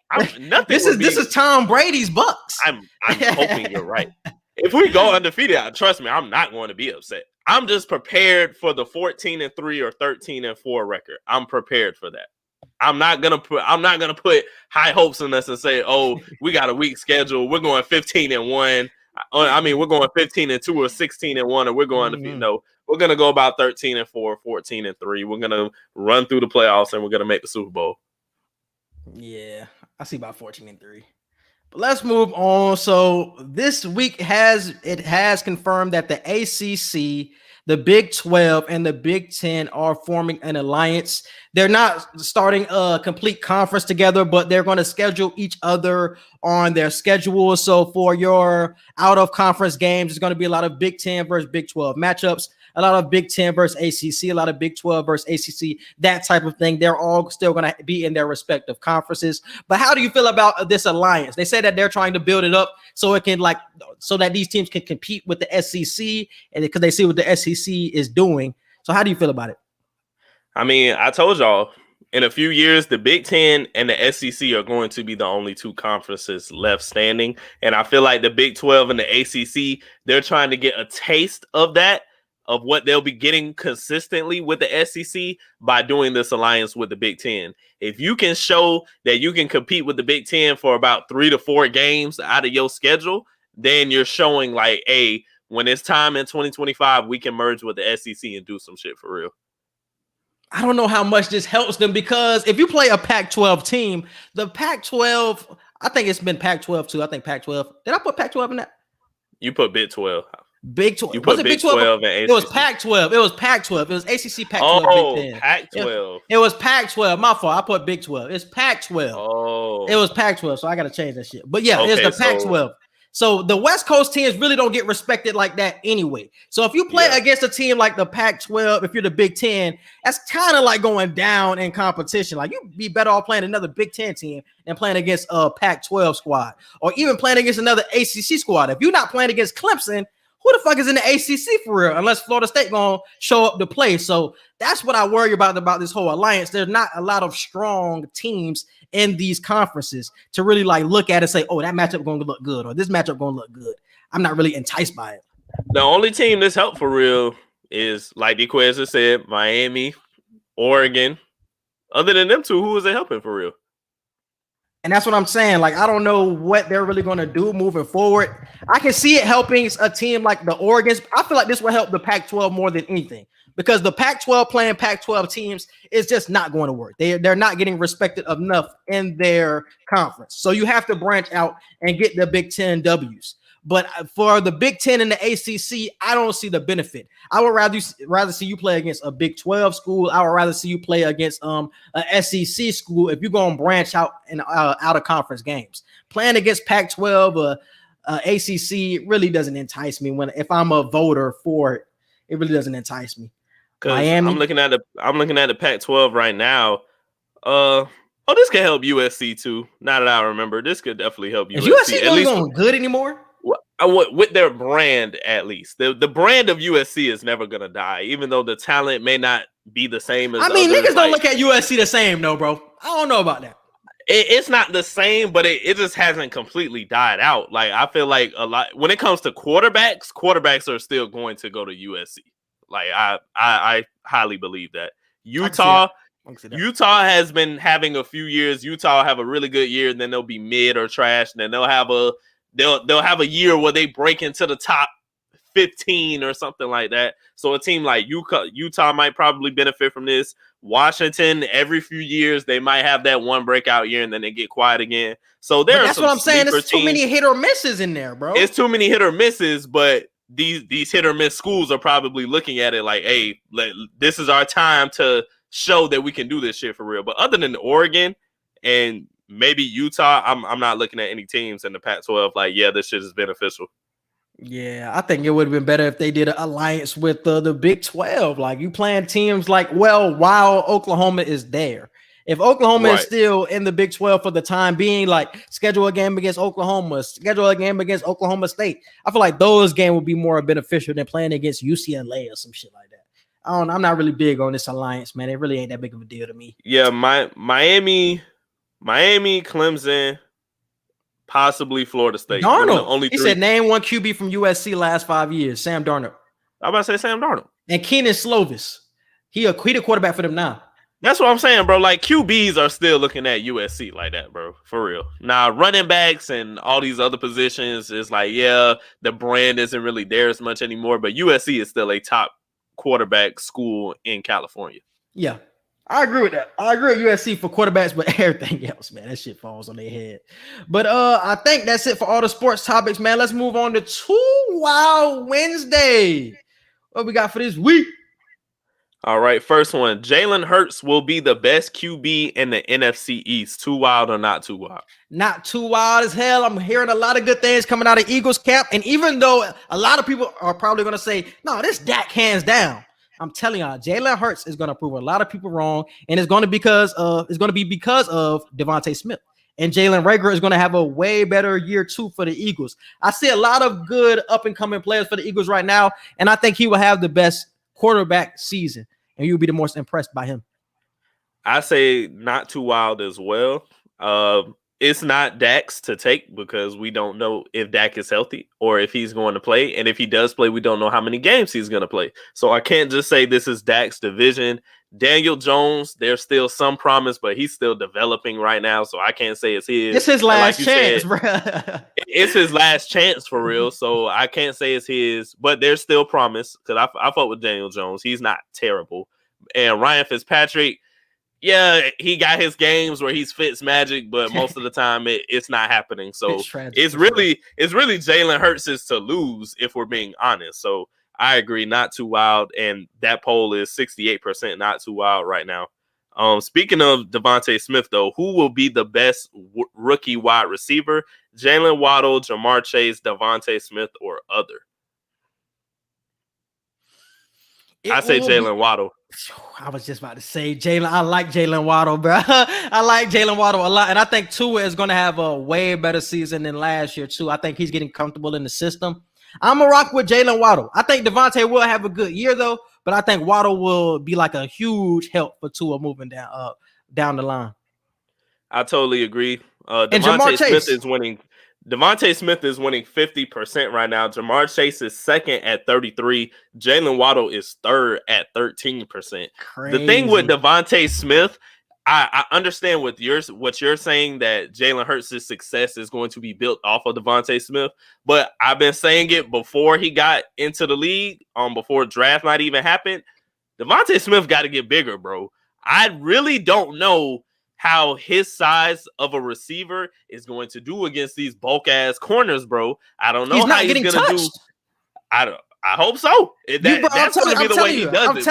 This is Tom Brady's Bucks. I'm hoping you're right. If we go undefeated, trust me, I'm not going to be upset. I'm just prepared for the 14-3 or 13-4 record. I'm prepared for that. I'm not gonna put high hopes in us and say, oh, we got a weak schedule. We're going 15-1. I mean, we're going 15-2 or 16-1, or we're going no. We're gonna go about 13-4, 14-3. We're gonna run through the playoffs and we're gonna make the Super Bowl. Yeah, I see about 14-3. But let's move on. So this week has confirmed that the ACC, the Big 12, and the Big 10 are forming an alliance. They're not starting a complete conference together, but they're going to schedule each other on their schedule. So for your out-of-conference games, it's going to be a lot of Big 10 versus Big 12 matchups, a lot of Big 10 versus ACC, a lot of Big 12 versus ACC, that type of thing. They're all still going to be in their respective conferences. But how do you feel about this alliance? They say that they're trying to build it up so it can so that these teams can compete with the SEC, and because they see what the SEC is doing. So how do you feel about it? I mean, I told y'all in a few years, the Big 10 and the SEC are going to be the only 2 conferences left standing. And I feel like the Big 12 and the ACC, they're trying to get a taste of that, of what they'll be getting consistently with the SEC by doing this alliance with the Big 10. If you can show that you can compete with the Big 10 for about 3 to 4 games out of your schedule, then you're showing like, hey, when it's time in 2025, we can merge with the SEC and do some shit for real. I don't know how much this helps them, because if you play a Pac-12 team, the Pac-12, I think it's been Pac-12 too. I think Pac-12. Did I put Pac-12 in that? You put Big 12. Big 12. You put Big 12 and ACC. It was Pac-12. It was Pac-12. It was ACC, Pac-12, oh, Big 10. Pac-12. It was Pac-12. My fault. I put Big 12. It's Pac-12. Oh. It was Pac-12, so I got to change that shit. But yeah, okay, it's the Pac-12. So the West Coast teams really don't get respected like that anyway. So if you play against a team like the Pac-12, if you're the Big 10, that's kind of like going down in competition. Like you'd be better off playing another Big 10 team than playing against a Pac-12 squad, or even playing against another ACC squad. If you're not playing against Clemson, who the fuck is in the ACC for real? Unless Florida State gonna show up to play. So that's what I worry about this whole alliance. There's not a lot of strong teams in these conferences to really like look at it and say, oh, that matchup going to look good, or this matchup going to look good. I'm not really enticed by it. The only team that's helped for real is, like DeQuez said, Miami, Oregon. Other than them 2, who is it helping for real? And that's what I'm saying. Like, I don't know what they're really going to do moving forward. I can see it helping a team like the Oregons. I feel like this will help the Pac-12 more than anything, because the Pac-12 playing Pac-12 teams is just not going to work. They're not getting respected enough in their conference. So you have to branch out and get the Big 10 W's. But for the Big Ten and the ACC, I don't see the benefit. I would rather see you play against a Big 12 school. I would rather see you play against a SEC school if you're going to branch out in out of conference games. Playing against Pac-12 ACC really doesn't entice me. If I'm a voter for it, it really doesn't entice me. Miami. I'm looking at the Pac-12 right now. This can help USC too. Now that I remember, this could definitely help USC. Is USC really going good anymore? With their brand, at least. The brand of USC is never gonna die, even though the talent may not be the same as niggas don't look at USC the same though, bro. I don't know about that. It's not the same, but it just hasn't completely died out. Like, I feel like a lot when it comes to quarterbacks are still going to go to USC. Like, I highly believe that. Utah has been having a few years. Utah will have a really good year, and then they'll be mid or trash, and then they'll have a year where they break into the top 15 or something like that. So a team like Utah might probably benefit from this. Washington, every few years, they might have that one breakout year, and then they get quiet again. So that's what I'm saying. There's too many hit or misses in there, bro. It's too many hit or misses, but these hit or miss schools are probably looking at it like, hey, this is our time to show that we can do this shit for real. But other than Oregon and maybe Utah, I'm not looking at any teams in the Pac-12 like, yeah, this shit is beneficial. Yeah, I think it would have been better if they did an alliance with the Big 12. Like, you playing teams like, while Oklahoma is there. If Oklahoma is still in the Big 12 for the time being, like, schedule a game against Oklahoma, schedule a game against Oklahoma State. I feel like those games would be more beneficial than playing against UCLA or some shit like that. I'm not really big on this alliance, man. It really ain't that big of a deal to me. Yeah, Miami, Clemson, possibly Florida State. Darnold. He said name one QB from USC last 5 years. Sam Darnold. I'm about to say Sam Darnold. And Keenan Slovis. He the quarterback for them now. That's what I'm saying, bro. Like, QBs are still looking at USC like that, bro. For real. Now, running backs and all these other positions is like, yeah, the brand isn't really there as much anymore, but USC is still a top quarterback school in California. Yeah, I agree with that. I agree with USC for quarterbacks, but everything else, man, that shit falls on their head. But I think that's it for all the sports topics, man. Let's move on to Too Wild Wednesday. What we got for this week? All right, first one. Jalen Hurts will be the best QB in the NFC East. Too wild or not too wild? Not too wild as hell. I'm hearing a lot of good things coming out of Eagles camp. And even though a lot of people are probably going to say, no, this Dak hands down. I'm telling y'all, Jalen Hurts is going to prove a lot of people wrong. And it's going to be because of Devontae Smith. And Jalen Reagor is going to have a way better year too for the Eagles. I see a lot of good up-and-coming players for the Eagles right now. And I think he will have the best quarterback season. And you'll be the most impressed by him. I say not too wild as well. It's not Dak's to take because we don't know if Dak is healthy or if he's going to play. And if he does play, we don't know how many games he's going to play. So I can't just say this is Dak's division. Daniel Jones, there's still some promise, but he's still developing right now. So I can't say it's his. It's his last chance, bro. It's his last chance for real. So I can't say it's his, but there's still promise because I fought with Daniel Jones. He's not terrible. And Ryan Fitzpatrick, yeah, he got his games where he's Fitz magic, but most of the time it's not happening. So it's really Jalen Hurts' to lose if we're being honest. So I agree, not too wild, and that poll is 68% not too wild right now. Speaking of Devontae Smith, though, who will be the best rookie wide receiver? Jalen Waddle, Jamar Chase, Devontae Smith, or other? I say Jalen Waddle. I was just about to say Jalen. I like Jalen Waddle, bro. I like Jalen Waddle a lot. And I think Tua is going to have a way better season than last year, too. I think he's getting comfortable in the system. I'm going to rock with Jalen Waddle. I think Devontae will have a good year, though. But I think Waddle will be like a huge help for Tua moving down the line. I totally agree. Devontae Smith is winning. Devontae Smith is winning 50% right now. Jamar Chase is second at 33%. Jalen Waddle is third at 13%. Crazy. The thing with Devontae Smith, I understand what you're saying, that Jalen Hurts' success is going to be built off of Devontae Smith. But I've been saying it before he got into the league, before draft night even happened. Devontae Smith got to get bigger, bro. I really don't know how his size of a receiver is going to do against these bulk ass corners, bro. I don't know He's how not he's getting gonna touched. do. I hope so. That's going to be the way he does it.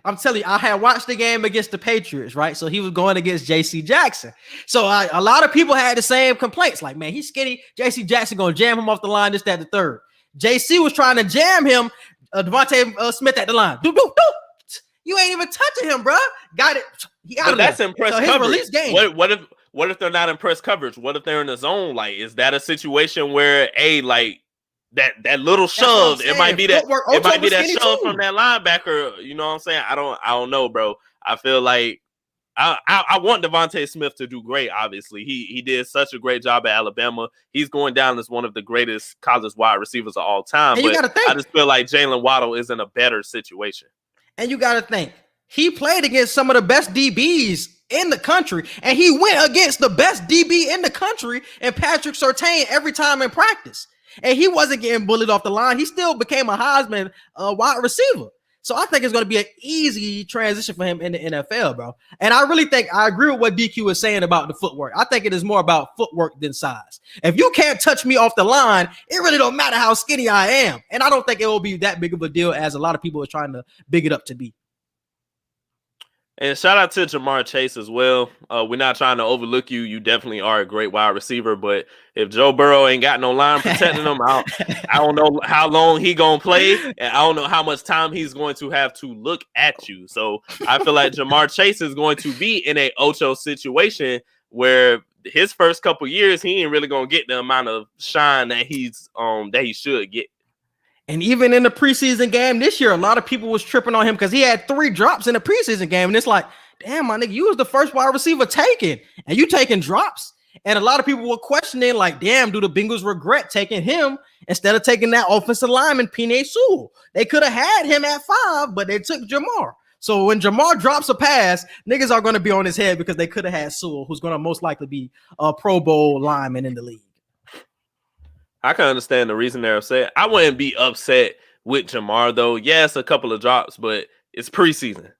I'm telling you, I had watched the game against the Patriots, right? So he was going against J.C. Jackson. So a lot of people had the same complaints. Like, man, he's skinny. J.C. Jackson going to jam him off the line, this, that, the third. J.C. was trying to jam him, Devontae Smith at the line. Do. You ain't even touching him, bro. Got it. But that's impressed coverage. Release game. What if they're not impressed coverage? What if they're in the zone? Like, is that a situation where, like, that little shove, it might be that shove from that linebacker. You know what I'm saying? I don't know, bro. I feel like I want Devontae Smith to do great. Obviously, he did such a great job at Alabama. He's going down as one of the greatest college wide receivers of all time. And but I just feel like Jalen Waddle is in a better situation. And you got to think, he played against some of the best DBs in the country, and he went against the best DB in the country and Patrick Surtain every time in practice. And he wasn't getting bullied off the line. He still became a Heisman wide receiver. So I think it's going to be an easy transition for him in the NFL, bro. And I really think I agree with what DQ was saying about the footwork. I think it is more about footwork than size. If you can't touch me off the line, it really don't matter how skinny I am. And I don't think it will be that big of a deal as a lot of people are trying to big it up to be. And shout out to Jamar Chase as well. We're not trying to overlook you. You definitely are a great wide receiver. But if Joe Burrow ain't got no line protecting him, I don't know how long he going to play. And I don't know how much time he's going to have to look at you. So I feel like Jamar Chase is going to be in a Ocho situation where his first couple years, he ain't really going to get the amount of shine that he should get. And even in the preseason game this year, a lot of people was tripping on him because he had 3 drops in the preseason game. And it's like, damn, my nigga, you was the first wide receiver taken, and you taking drops. And a lot of people were questioning, like, damn, do the Bengals regret taking him instead of taking that offensive lineman, Penei Sewell? They could have had him at 5, but they took Jamar. So when Jamar drops a pass, niggas are going to be on his head because they could have had Sewell, who's going to most likely be a Pro Bowl lineman in the league. I can understand the reason they're upset. I wouldn't be upset with Jamar, though. Yes, a couple of drops, but it's preseason.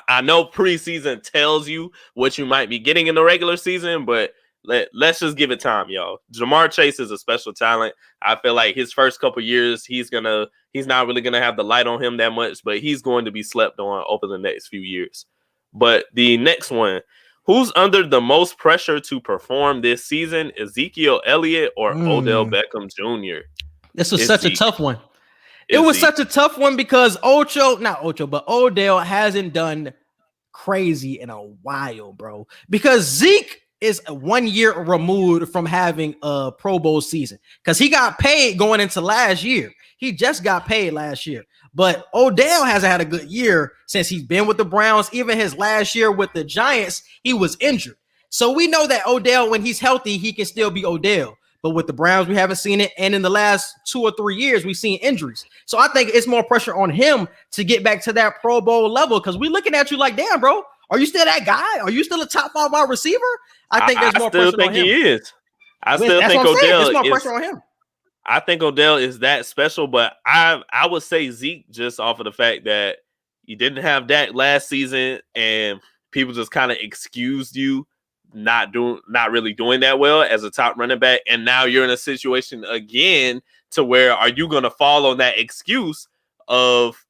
I know preseason tells you what you might be getting in the regular season, but let's just give it time, y'all. Jamar Chase is a special talent. I feel like his first couple years, he's not really gonna have the light on him that much, but he's going to be slept on over the next few years. But the next one, who's under the most pressure to perform this season, Ezekiel Elliott or Odell Beckham Jr.? This was such a tough one. It was such a tough one because Odell hasn't done crazy in a while, bro. Because Zeke is 1 year removed from having a Pro Bowl season because he got paid going into last year. He just got paid last year. But Odell hasn't had a good year since he's been with the Browns. Even his last year with the Giants, he was injured. So we know that Odell, when he's healthy, he can still be Odell. But with the Browns, we haven't seen it. And in the last 2 or 3 years, we've seen injuries. So I think it's more pressure on him to get back to that Pro Bowl level because we're looking at you like, damn, bro, are you still that guy? Are you still a top 5 wide receiver? I think there's more pressure on him. I still think he is. I still think Odell is more pressure on him. I think Odell is that special, but I would say Zeke just off of the fact that you didn't have Dak last season and people just kind of excused you not really doing that well as a top running back. And now you're in a situation again to where are you going to fall on that excuse of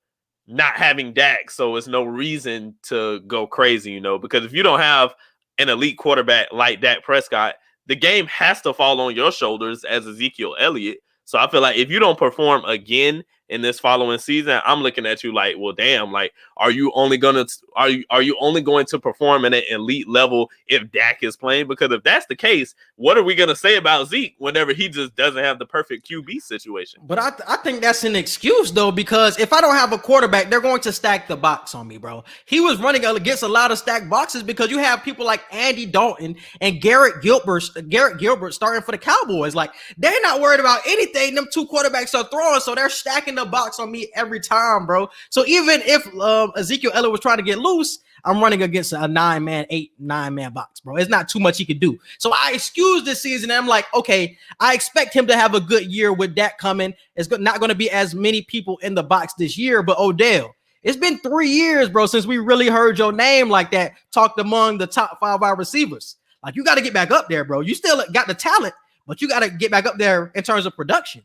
not having Dak? So it's no reason to go crazy, because if you don't have an elite quarterback like Dak Prescott, the game has to fall on your shoulders as Ezekiel Elliott. So I feel like if you don't perform again in this following season, I'm looking at you like, well, damn, like, are you only going to perform at an elite level if Dak is playing? Because if that's the case, what are we going to say about Zeke whenever he just doesn't have the perfect QB situation? But I think that's an excuse, though, because if I don't have a quarterback, they're going to stack the box on me, bro. He was running against a lot of stacked boxes because you have people like Andy Dalton and Garrett Gilbert starting for the Cowboys. Like, they're not worried about anything. Them 2 quarterbacks are throwing, so they're stacking the box on me every time, bro. So even if Ezekiel Elliott was trying to get loose, I'm running against a 9-man box, bro. It's not too much he could do. So I excuse this season. And I'm like, okay, I expect him to have a good year with that coming. It's not going to be as many people in the box this year, but Odell, It's been 3 years, bro, since we really heard your name like that talked among the top 5 wide receivers. Like, you got to get back up there, bro. You still got the talent, but you got to get back up there in terms of production.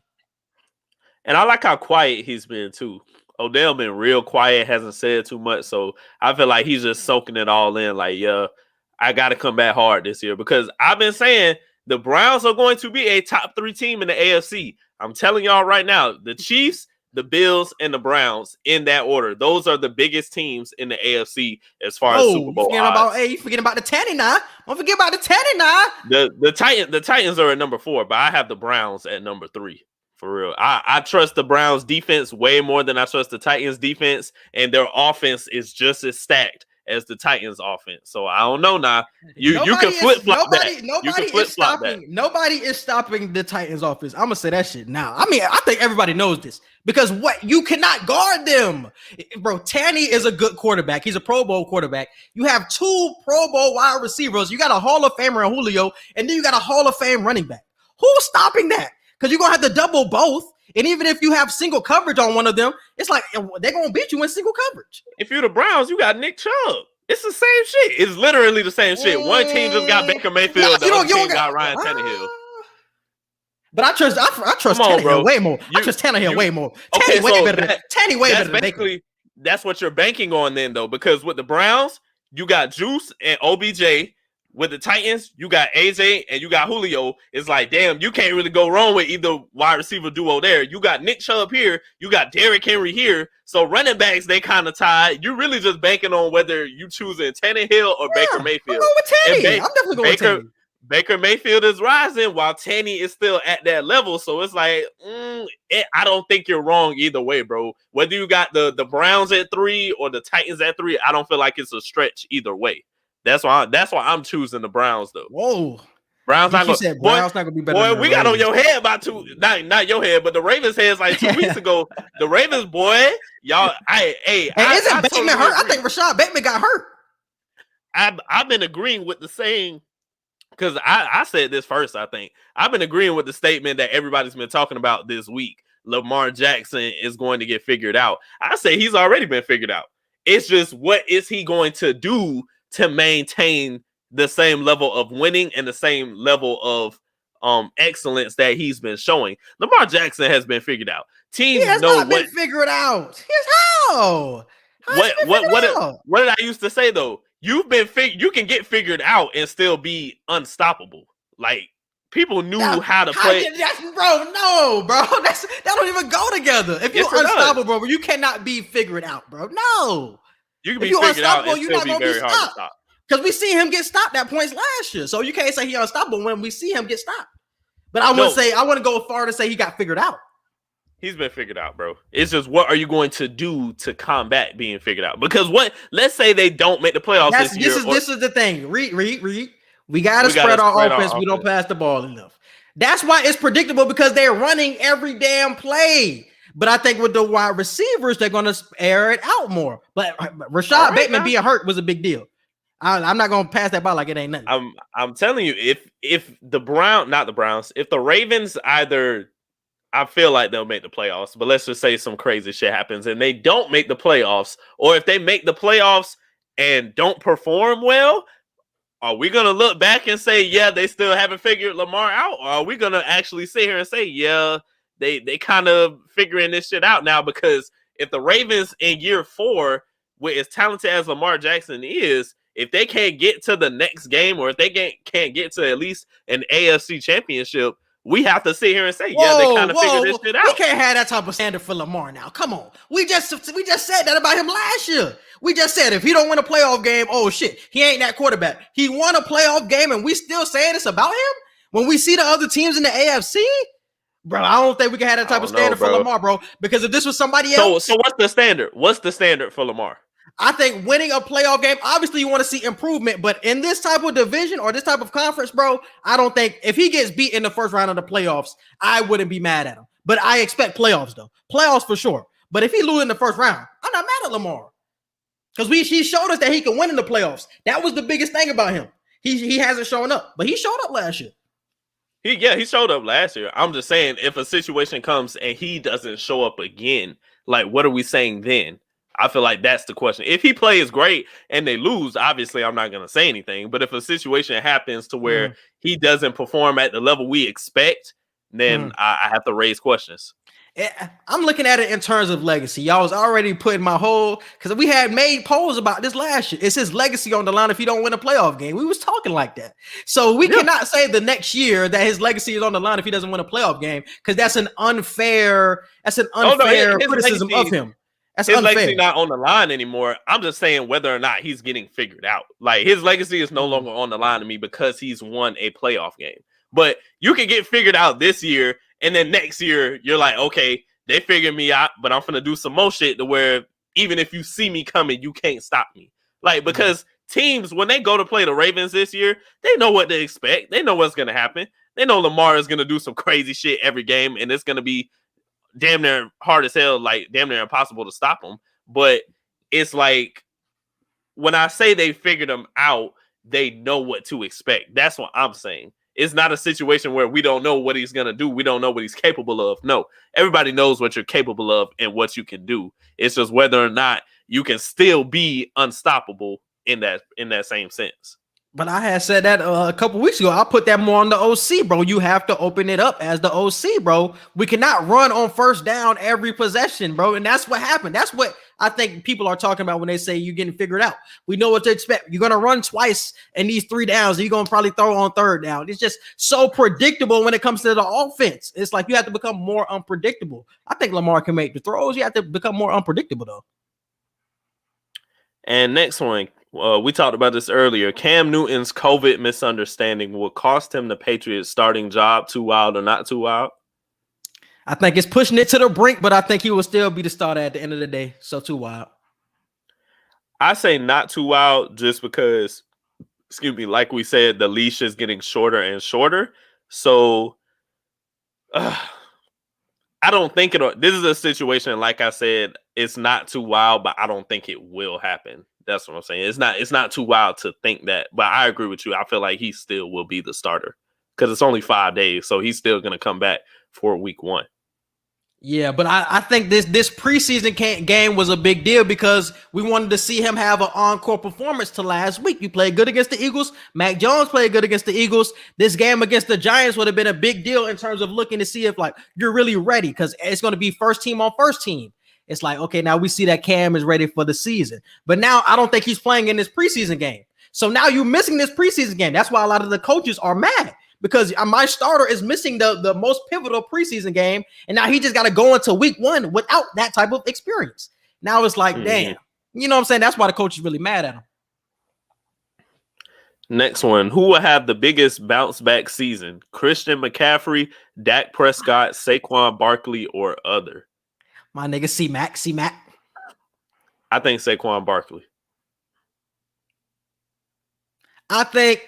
And I like how quiet he's been too. Odell been real quiet, hasn't said too much. So I feel like he's just soaking it all in. Like, yeah, I got to come back hard this year because I've been saying the Browns are going to be a top 3 team in the AFC. I'm telling y'all right now, the Chiefs, the Bills, and the Browns in that order. Those are the biggest teams in the AFC as far as Super Bowl odds. You forgetting about the Tanny now. Don't forget about the Tanny now. The Titans are at number 4, but I have the Browns at number 3. For real. I trust the Browns defense way more than I trust the Titans defense, and their offense is just as stacked as the Titans offense. So I don't know now. You can flip-flop that. Nobody is stopping the Titans offense. I'm gonna say that shit now. I mean, I think everybody knows this because what you cannot guard them. Bro, Tanny is a good quarterback. He's a Pro Bowl quarterback. You have 2 Pro Bowl wide receivers. You got a Hall of Famer in Julio, and then you got a Hall of Fame running back. Who's stopping that? Because you're going to have to double both. And even if you have single coverage on one of them, it's like they're going to beat you in single coverage. If you're the Browns, you got Nick Chubb. It's the same shit. It's literally the same shit. One team just got Baker Mayfield. The other team got Ryan Tannehill. But I trust Tannehill way more. I trust Tannehill way more. Tanny way better than Baker. That's what you're banking on then, though. Because with the Browns, you got Juice and OBJ. With the Titans, you got AJ and you got Julio. It's like, damn, you can't really go wrong with either wide receiver duo there. You got Nick Chubb here. You got Derrick Henry here. So running backs, they kind of tied. You're really just banking on whether you choosing Tannehill or Baker Mayfield. I'm going with Tanny. I'm definitely going with Tanny. Baker Mayfield is rising while Tanny is still at that level. So it's like, I don't think you're wrong either way, bro. Whether you got the Browns at 3 or the Titans at 3, I don't feel like it's a stretch either way. That's why I'm choosing the Browns though. Whoa, Browns not gonna be better. Boy, we got on your head about not your head, but the Ravens heads like 2 weeks ago. The Ravens, boy, y'all. Isn't Bateman hurt? I think Rashad Bateman got hurt. I've been agreeing with the saying because I said this first. I think I've been agreeing with the statement that everybody's been talking about this week. Lamar Jackson is going to get figured out. I say he's already been figured out. It's just what is he going to do to maintain the same level of winning and the same level of excellence that he's been showing. Lamar Jackson has been figured out. Teams know what figured out. Here's how. What did I used to say though? You can get figured out and still be unstoppable. Like people knew how to play. Bro. That don't even go together. If you're unstoppable, bro, you cannot be figured out, bro. No. You can be figured out and still be very hard to stop. Because we see him get stopped at points last year. So you can't say he's unstoppable when we see him get stopped. But I want to go far to say he got figured out. He's been figured out, bro. It's just what are you going to do to combat being figured out? Because let's say they don't make the playoffs this year. This is the thing. Read. We gotta spread our offense. We don't pass the ball enough. That's why it's predictable because they're running every damn play. But I think with the wide receivers, they're going to air it out more. But Rashad Bateman being hurt was a big deal. I'm not going to pass that ball like it ain't nothing. I'm telling you, if the Browns, if the Ravens either, I feel like they'll make the playoffs, but let's just say some crazy shit happens and they don't make the playoffs, or if they make the playoffs and don't perform well, are we going to look back and say, yeah, they still haven't figured Lamar out? Or are we going to actually sit here and say, yeah, they kind of figuring this shit out now? Because if the Ravens in year 4, with as talented as Lamar Jackson is, if they can't get to the next game, or if they can't get to at least an AFC championship, we have to sit here and say, yeah, they kind of figured this shit out. We can't have that type of standard for Lamar now. Come on. We just said that about him last year. We just said if he don't win a playoff game, oh shit, he ain't that quarterback. He won a playoff game and we still saying this about him? When we see the other teams in the AFC? Bro, I don't think we can have that type of standard for Lamar, bro. Because if this was somebody else. So what's the standard? What's the standard for Lamar? I think winning a playoff game, obviously you want to see improvement, but in this type of division or this type of conference, bro, I don't think if he gets beat in the first round of the playoffs, I wouldn't be mad at him. But I expect playoffs though. Playoffs for sure. But if he loses in the first round, I'm not mad at Lamar. Because he showed us that he can win in the playoffs. That was the biggest thing about him. He hasn't shown up, but he showed up last year. He showed up last year. I'm just saying if a situation comes and he doesn't show up again, like what are we saying then? I feel like that's the question. If he plays great and they lose, obviously I'm not going to say anything. But if a situation happens to where he doesn't perform at the level we expect, then I have to raise questions. I'm looking at it in terms of legacy. Y'all was already putting my whole, because we had made polls about this last year. It's his legacy on the line if he don't win a playoff game. We was talking like that. So we cannot say the next year that his legacy is on the line if he doesn't win a playoff game, because that's an unfair criticism of him. That's his unfair. legacy not on the line anymore. I'm just saying whether or not he's getting figured out. Like, his legacy is no longer on the line to me because he's won a playoff game. But you can get figured out this year, and then next year you're like, okay, they figured me out, but I'm gonna do some more shit to where even if you see me coming, you can't stop me. Like, because teams, when they go to play the Ravens this year, they know what to expect. They know what's gonna happen. They know Lamar is gonna do some crazy shit every game, and it's gonna be damn near hard as hell, like damn near impossible to stop him. But it's like, when I say they figured him out, they know what to expect. That's what I'm saying. It's not a situation where we don't know what he's going to do. We don't know what he's capable of. No, everybody knows what you're capable of and what you can do. It's just whether or not you can still be unstoppable in that same sense. But I had said that a couple weeks ago. I put that more on the OC, bro. You have to open it up as the OC, bro. We cannot run on first down every possession, bro. And that's what happened. That's what I think people are talking about when they say you're getting figured out. We know what to expect. You're going to run twice in these 3 downs. And you're going to probably throw on third down. It's just so predictable when it comes to the offense. It's like you have to become more unpredictable. I think Lamar can make the throws. You have to become more unpredictable, though. And next one, we talked about this earlier. Cam Newton's COVID misunderstanding will cost him the Patriots starting job. Too wild or not too wild? I think it's pushing it to the brink, but I think he will still be the starter at the end of the day. So too wild. I say not too wild just because, excuse me, like we said, the leash is getting shorter and shorter. So I don't think this is a situation, like I said, it's not too wild, but I don't think it will happen. That's what I'm saying. It's not too wild to think that, but I agree with you. I feel like he still will be the starter because it's only 5 days, so he's still going to come back for week 1. Yeah, but I think this preseason game was a big deal because we wanted to see him have an encore performance to last week. You played good against the Eagles. Mac Jones played good against the Eagles. This game against the Giants would have been a big deal in terms of looking to see if like you're really ready, because it's going to be first team on first team. It's like, okay, now we see that Cam is ready for the season. But now I don't think he's playing in this preseason game. So now you're missing this preseason game. That's why a lot of the coaches are mad, because my starter is missing the most pivotal preseason game. And now he just got to go into week 1 without that type of experience. Now it's like, damn, you know what I'm saying? That's why the coach is really mad at him. Next one. Who will have the biggest bounce back season? Christian McCaffrey, Dak Prescott, Saquon Barkley, or other? My nigga C-Mac. I think Saquon Barkley. I think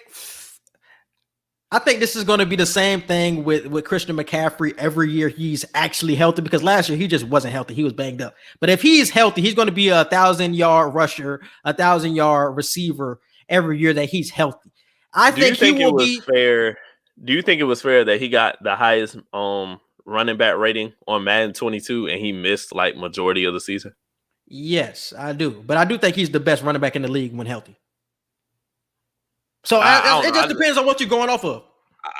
this is going to be the same thing with Christian McCaffrey every year he's actually healthy, because last year he just wasn't healthy. He was banged up. But if he's healthy, he's going to be a 1,000-yard rusher, a 1,000-yard receiver every year that he's healthy. Do you think it was fair that he got the highest running back rating on Madden 22 and he missed like majority of the season? Yes, I do. But I do think he's the best running back in the league when healthy. So it just depends on what you're going off of.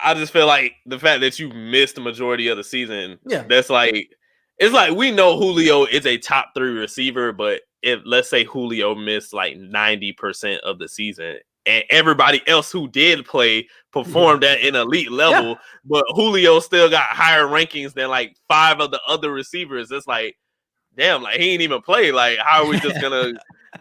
I just feel like the fact that you missed the majority of the season, that's like, it's like we know Julio is a top 3 receiver, but if let's say Julio missed like 90% of the season and everybody else who did play performed at an elite level, but Julio still got higher rankings than like 5 of the other receivers, it's like, damn, like he ain't even play. Like, how are we just gonna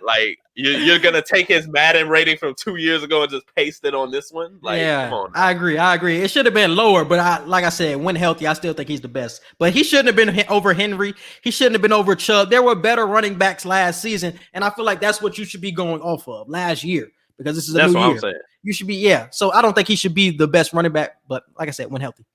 like you're gonna take his Madden rating from 2 years ago and just paste it on this one? Like, come on. I agree. It should have been lower, but like I said, when healthy, I still think he's the best. But he shouldn't have been over Henry. He shouldn't have been over Chubb. There were better running backs last season, and I feel like that's what you should be going off of last year, because this is a new year. I'm saying. You should be, So I don't think he should be the best running back, but like I said, when healthy.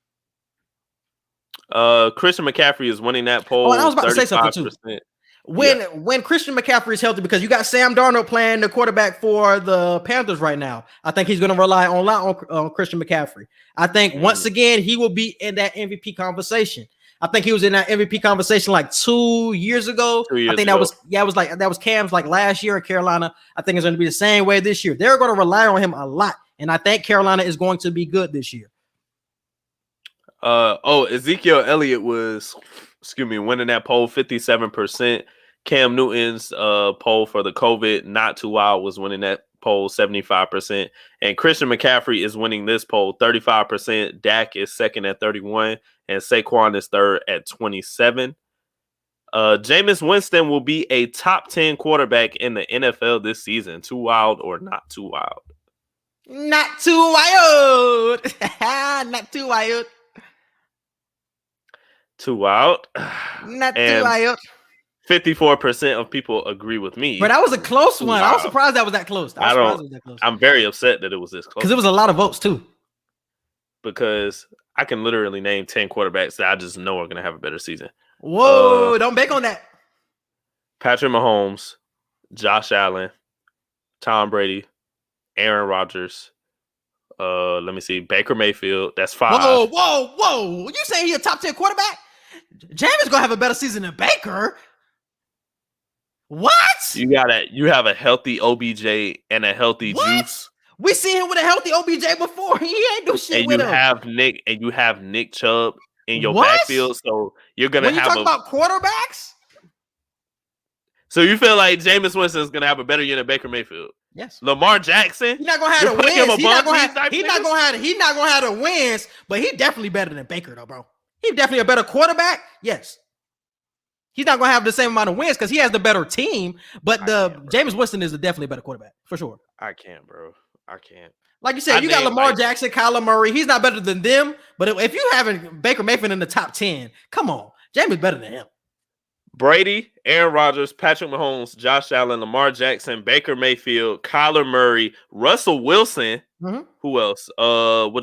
Christian McCaffrey is winning that poll. I was about to say something too. When Christian McCaffrey is healthy, because you got Sam Darnold playing the quarterback for the Panthers right now, I think he's going to rely on Christian McCaffrey. I think once again he will be in that MVP conversation. I think he was in that MVP conversation like 2 years ago. 2 years I think ago. that was Cam's like last year in Carolina. I think it's going to be the same way this year. They're going to rely on him a lot, and I think Carolina is going to be good this year. Ezekiel Elliott was, winning that poll 57%. Cam Newton's poll for the COVID not too wild was winning that poll 75%. And Christian McCaffrey is winning this poll 35%. Dak is second at 31%. And Saquon is third at 27%. Jameis Winston will be a top 10 quarterback in the NFL this season. Too wild or not too wild? Not too wild. Not too wild. Too wild. Not too wild. 54% of people agree with me. But that was a close one. I was surprised that was that close. I'm very upset that it was this close. Because it was a lot of votes too. Because I can literally name 10 quarterbacks that I just know are going to have a better season. Whoa, don't bank on that. Patrick Mahomes, Josh Allen, Tom Brady, Aaron Rodgers. Let me see. Baker Mayfield. That's 5. Whoa. You saying he's a top 10 quarterback? Jameis gonna have a better season than Baker. What? You have a healthy OBJ and a healthy Juice. We seen him with a healthy OBJ before. He ain't do shit with him. You have Nick Chubb in your backfield, so you're gonna when you talk about quarterbacks. So you feel like Jameis Winston is gonna have a better year than Baker Mayfield? Yes. Lamar Jackson. He's not gonna have the wins. He's not gonna have the wins, but he's definitely better than Baker, though, bro. He's definitely a better quarterback. Yes. He's not gonna have the same amount of wins because he has the better team, but Jameis Winston is definitely a better quarterback for sure. I can't, bro. I can't. Like you said, you got Lamar Jackson, Kyler Murray. He's not better than them, but if you having Baker Mayfield in the top 10, come on, Jameis better than him. Brady, Aaron Rodgers, Patrick Mahomes, Josh Allen, Lamar Jackson, Baker Mayfield, Kyler Murray, Russell Wilson. Mm-hmm. Who else? I'm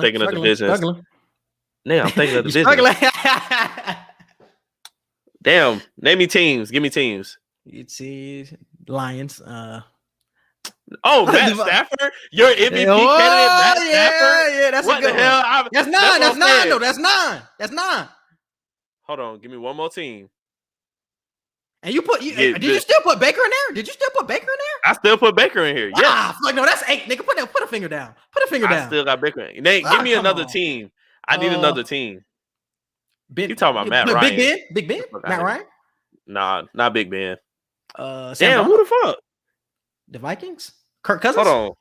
thinking of divisions. I'm thinking of divisions. Damn, name me teams. Give me teams. It's Lions. Matt Stafford, your MVP candidate, Matt Stafford. Yeah, that's what a good the hell? one. That's 9. That's 9. No, that's 9. That's 9. Hold on, give me one more team. And you did you still put Baker in there? Did you still put Baker in there? I still put Baker in here. Yeah. No, that's 8. Nigga, put a finger down. I still got Baker in. Nate, give me another team. I need another team. You talking about Matt Ryan? Big Ben? Matt Ryan? Nah, not Big Ben. Damn, who the fuck? The Vikings? Kirk Cousins? Hold on.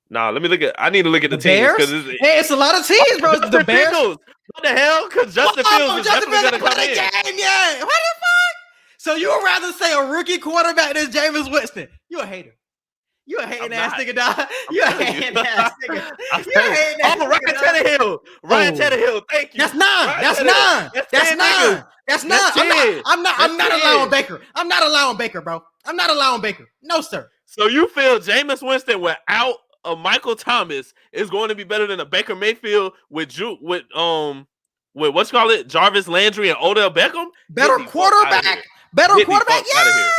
Nah, I need to look at the teams because it's a lot of teams, bro. The Bears. Fields. What the hell? Because Justin Fields is definitely gonna come in. Yeah. What the fuck? So you would rather say a rookie quarterback than Jameis Winston? You a hater. You a hating ass nigga, dog. You a hating ass nigga. You a hating ass nigga. Ryan Tannehill. Ryan Tannehill. Thank you. That's 9. That's 9. That's 9. That's 9. I'm not allowing Baker. I'm not allowing Baker, bro. I'm not allowing Baker. No, sir. So you feel Jameis Winston without a Michael Thomas is going to be better than a Baker Mayfield with what's call it, Jarvis Landry and Odell Beckham? Better quarterback. Better quarterback. Yeah.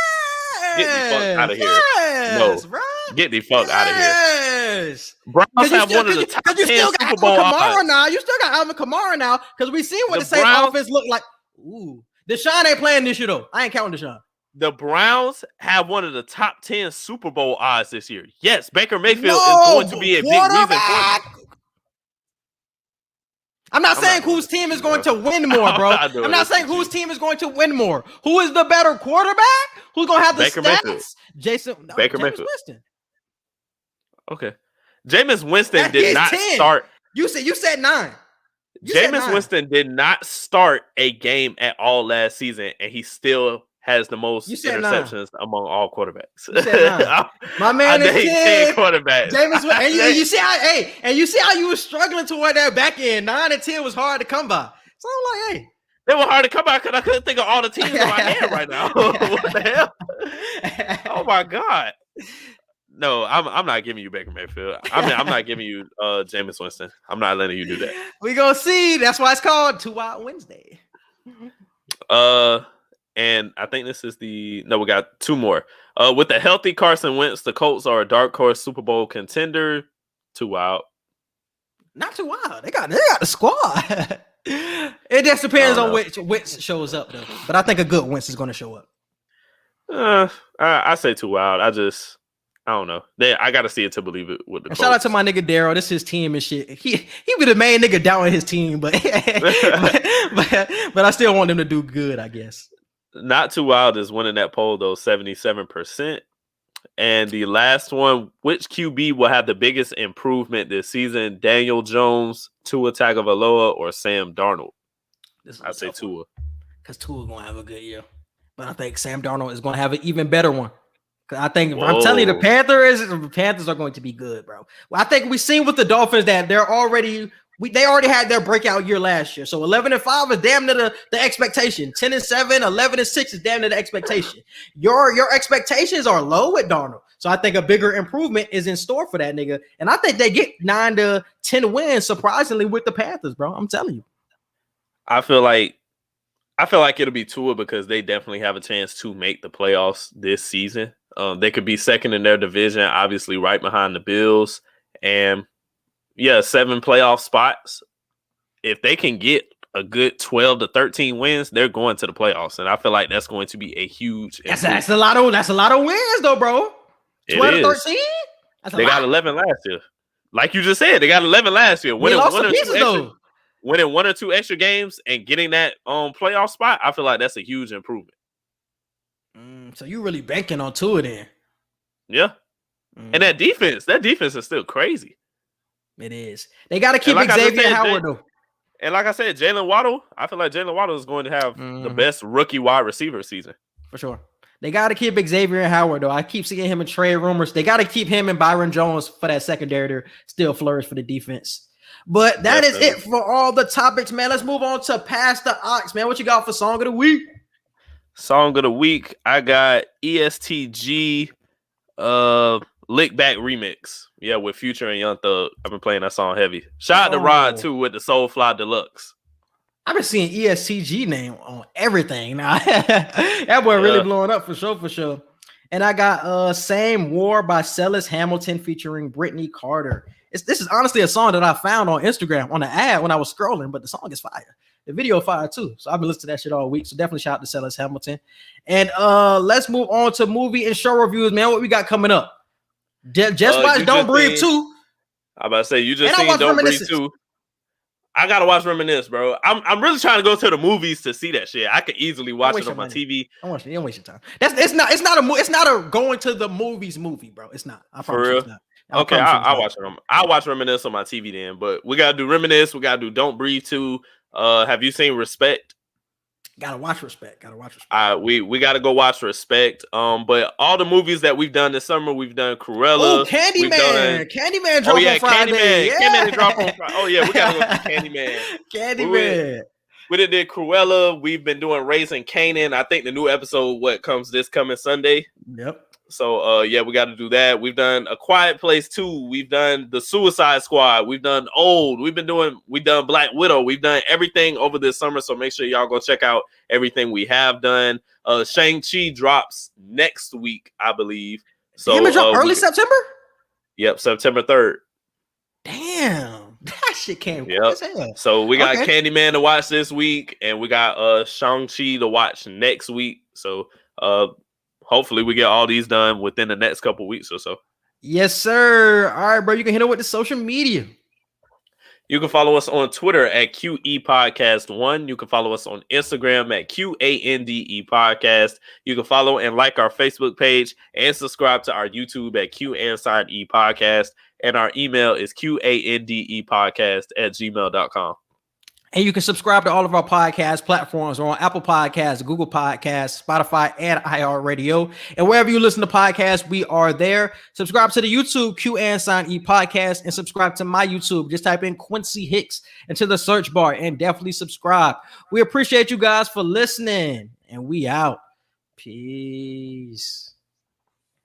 Get the fuck out of here. Yes, No, bro. Get the fuck out of here. Yes. Browns have one of the top 10 Super Bowl odds. You still got Alvin Kamara now because we seen what the same offense look like. Ooh, Deshaun ain't playing this year though. I ain't counting Deshaun. The Browns have one of the top 10 Super Bowl odds this year. Yes, Baker Mayfield is going to be a big reason for it. I'm not saying whose team is going to win more, bro. I'm not saying whose team is going to win more. Who is the better quarterback? Who's going to have the Baker stats? Mayfield. Baker Mayfield. Winston. Okay. Jameis Winston did not start. You said 9. Jameis Winston did not start a game at all last season, and he still has the most interceptions among all quarterbacks. My man is 10 quarterbacks. Jameis, and you see how you were struggling toward that back end. 9 and 10 was hard to come by. So I'm like, hey, they were hard to come by because I couldn't think of all the teams in my head right now. What the hell? Oh my god! No, I'm not giving you Baker Mayfield. I'm not giving you Jameis Winston. I'm not letting you do that. We gonna see. That's why it's called 2 Wild Wednesday. And I think this is we got 2 more. With the healthy Carson Wentz, the Colts are a dark horse Super Bowl contender. 2 wild. Not too wild. They got the squad. It just depends on which Wentz shows up, though. But I think a good Wentz is going to show up. I say too wild. I don't know. I got to see it to believe it with the Colts. Shout out to my nigga Daryl. This is his team and shit. He be the main nigga down on his team, but but I still want them to do good, I guess. Not Too Wild is winning that poll, though, 77%. And the last one, which QB will have the biggest improvement this season? Daniel Jones, Tua Tagovailoa, or Sam Darnold? I say Tua. Because Tua's going to have a good year. But I think Sam Darnold is going to have an even better one. I think I'm telling you, the Panthers are going to be good, bro. Well, I think we've seen with the Dolphins that they already had their breakout year last year. So 11-5 is damn near the expectation. 10-7, 11-6 is damn near the expectation. Your expectations are low with Darnold. So I think a bigger improvement is in store for that nigga. And I think they get 9 to 10 wins surprisingly with the Panthers, bro. I'm telling you. I feel like it'll be Tua because they definitely have a chance to make the playoffs this season. They could be second in their division, obviously right behind the Bills. And 7 playoff spots. If they can get a good 12 to 13 wins, they're going to the playoffs. And I feel like that's going to be a huge that's a lot of wins though, bro. 12 to 13? They got 11 last year. Like you just said, they got 11 last year. Winning one or two extra games and getting that playoff spot, I feel like that's a huge improvement. So you really banking on Tua then? Yeah. And that defense is still crazy. It is. They got to keep Xavier Howard though. And like I said, Jalen Waddle, I feel like Jalen Waddle is going to have the best rookie wide receiver season. For sure. They got to keep Xavier Howard though. I keep seeing him in trade rumors. They got to keep him and Byron Jones for that secondary to still flourish for the defense. But that is it for all the topics, man. Let's move on to Pass the Ox, man. What you got for Song of the Week? Song of the Week, I got ESTG Lick Back Remix. Yeah, with Future and Young Thug. I've been playing that song heavy. Shout out to Rod too with the Soulfly Deluxe. I've been seeing ESTG name on everything now. That boy really blowing up for sure. And I got Same War by Celis Hamilton featuring Brittany Carter. This is honestly a song that I found on Instagram on the ad when I was scrolling, but the song is fire. The video fire too. So I've been listening to that shit all week. So definitely shout out to Celis Hamilton. And let's move on to movie and show reviews, man. What we got coming up? Just watch Don't Breathe 2. I'm about to say you just seen Don't Breathe 2. I gotta watch Reminisce, bro. I'm really trying to go to the movies to see that shit. I could easily watch it on my TV. Don't waste your time. It's not a going to the movies movie, bro. It's not. I promise you it's not. Okay, I'll watch it. I'll watch Reminisce on my TV then. But we gotta do Reminisce. We gotta do Don't Breathe 2. Have you seen Respect? Gotta watch Respect. We gotta go watch Respect. But all the movies that we've done this summer, we've done Cruella. Oh, Candyman dropped on Friday. Candyman dropped on Friday. Oh yeah, we gotta go see Candyman. Candyman. We did Cruella. We've been doing Raising Kanan. I think the new episode comes this coming Sunday. Yep. So we got to do that. We've done A Quiet Place 2. We've done The Suicide Squad. We've done Old. We've done Black Widow. We've done everything over this summer. So make sure y'all go check out everything we have done. Shang-Chi drops next week, I believe. So it drop early September? Yep, September 3rd. Damn. That shit came quick as hell. So we got Candyman to watch this week, and we got Shang-Chi to watch next week. So hopefully we get all these done within the next couple weeks or so. Yes, sir. All right, bro. You can hit it with the social media. You can follow us on Twitter at QE Podcast 1. You can follow us on Instagram at QANDE Podcast. You can follow and like our Facebook page and subscribe to our YouTube at QAnSignE Podcast. And our email is QANDEpodcast@gmail.com. And you can subscribe to all of our podcast platforms. We're on Apple Podcasts, Google Podcasts, Spotify, and iHeartRadio. And wherever you listen to podcasts, we are there. Subscribe to the YouTube QAnSignE Podcast and subscribe to my YouTube. Just type in Quincy Hicks into the search bar and definitely subscribe. We appreciate you guys for listening. And we out. Peace.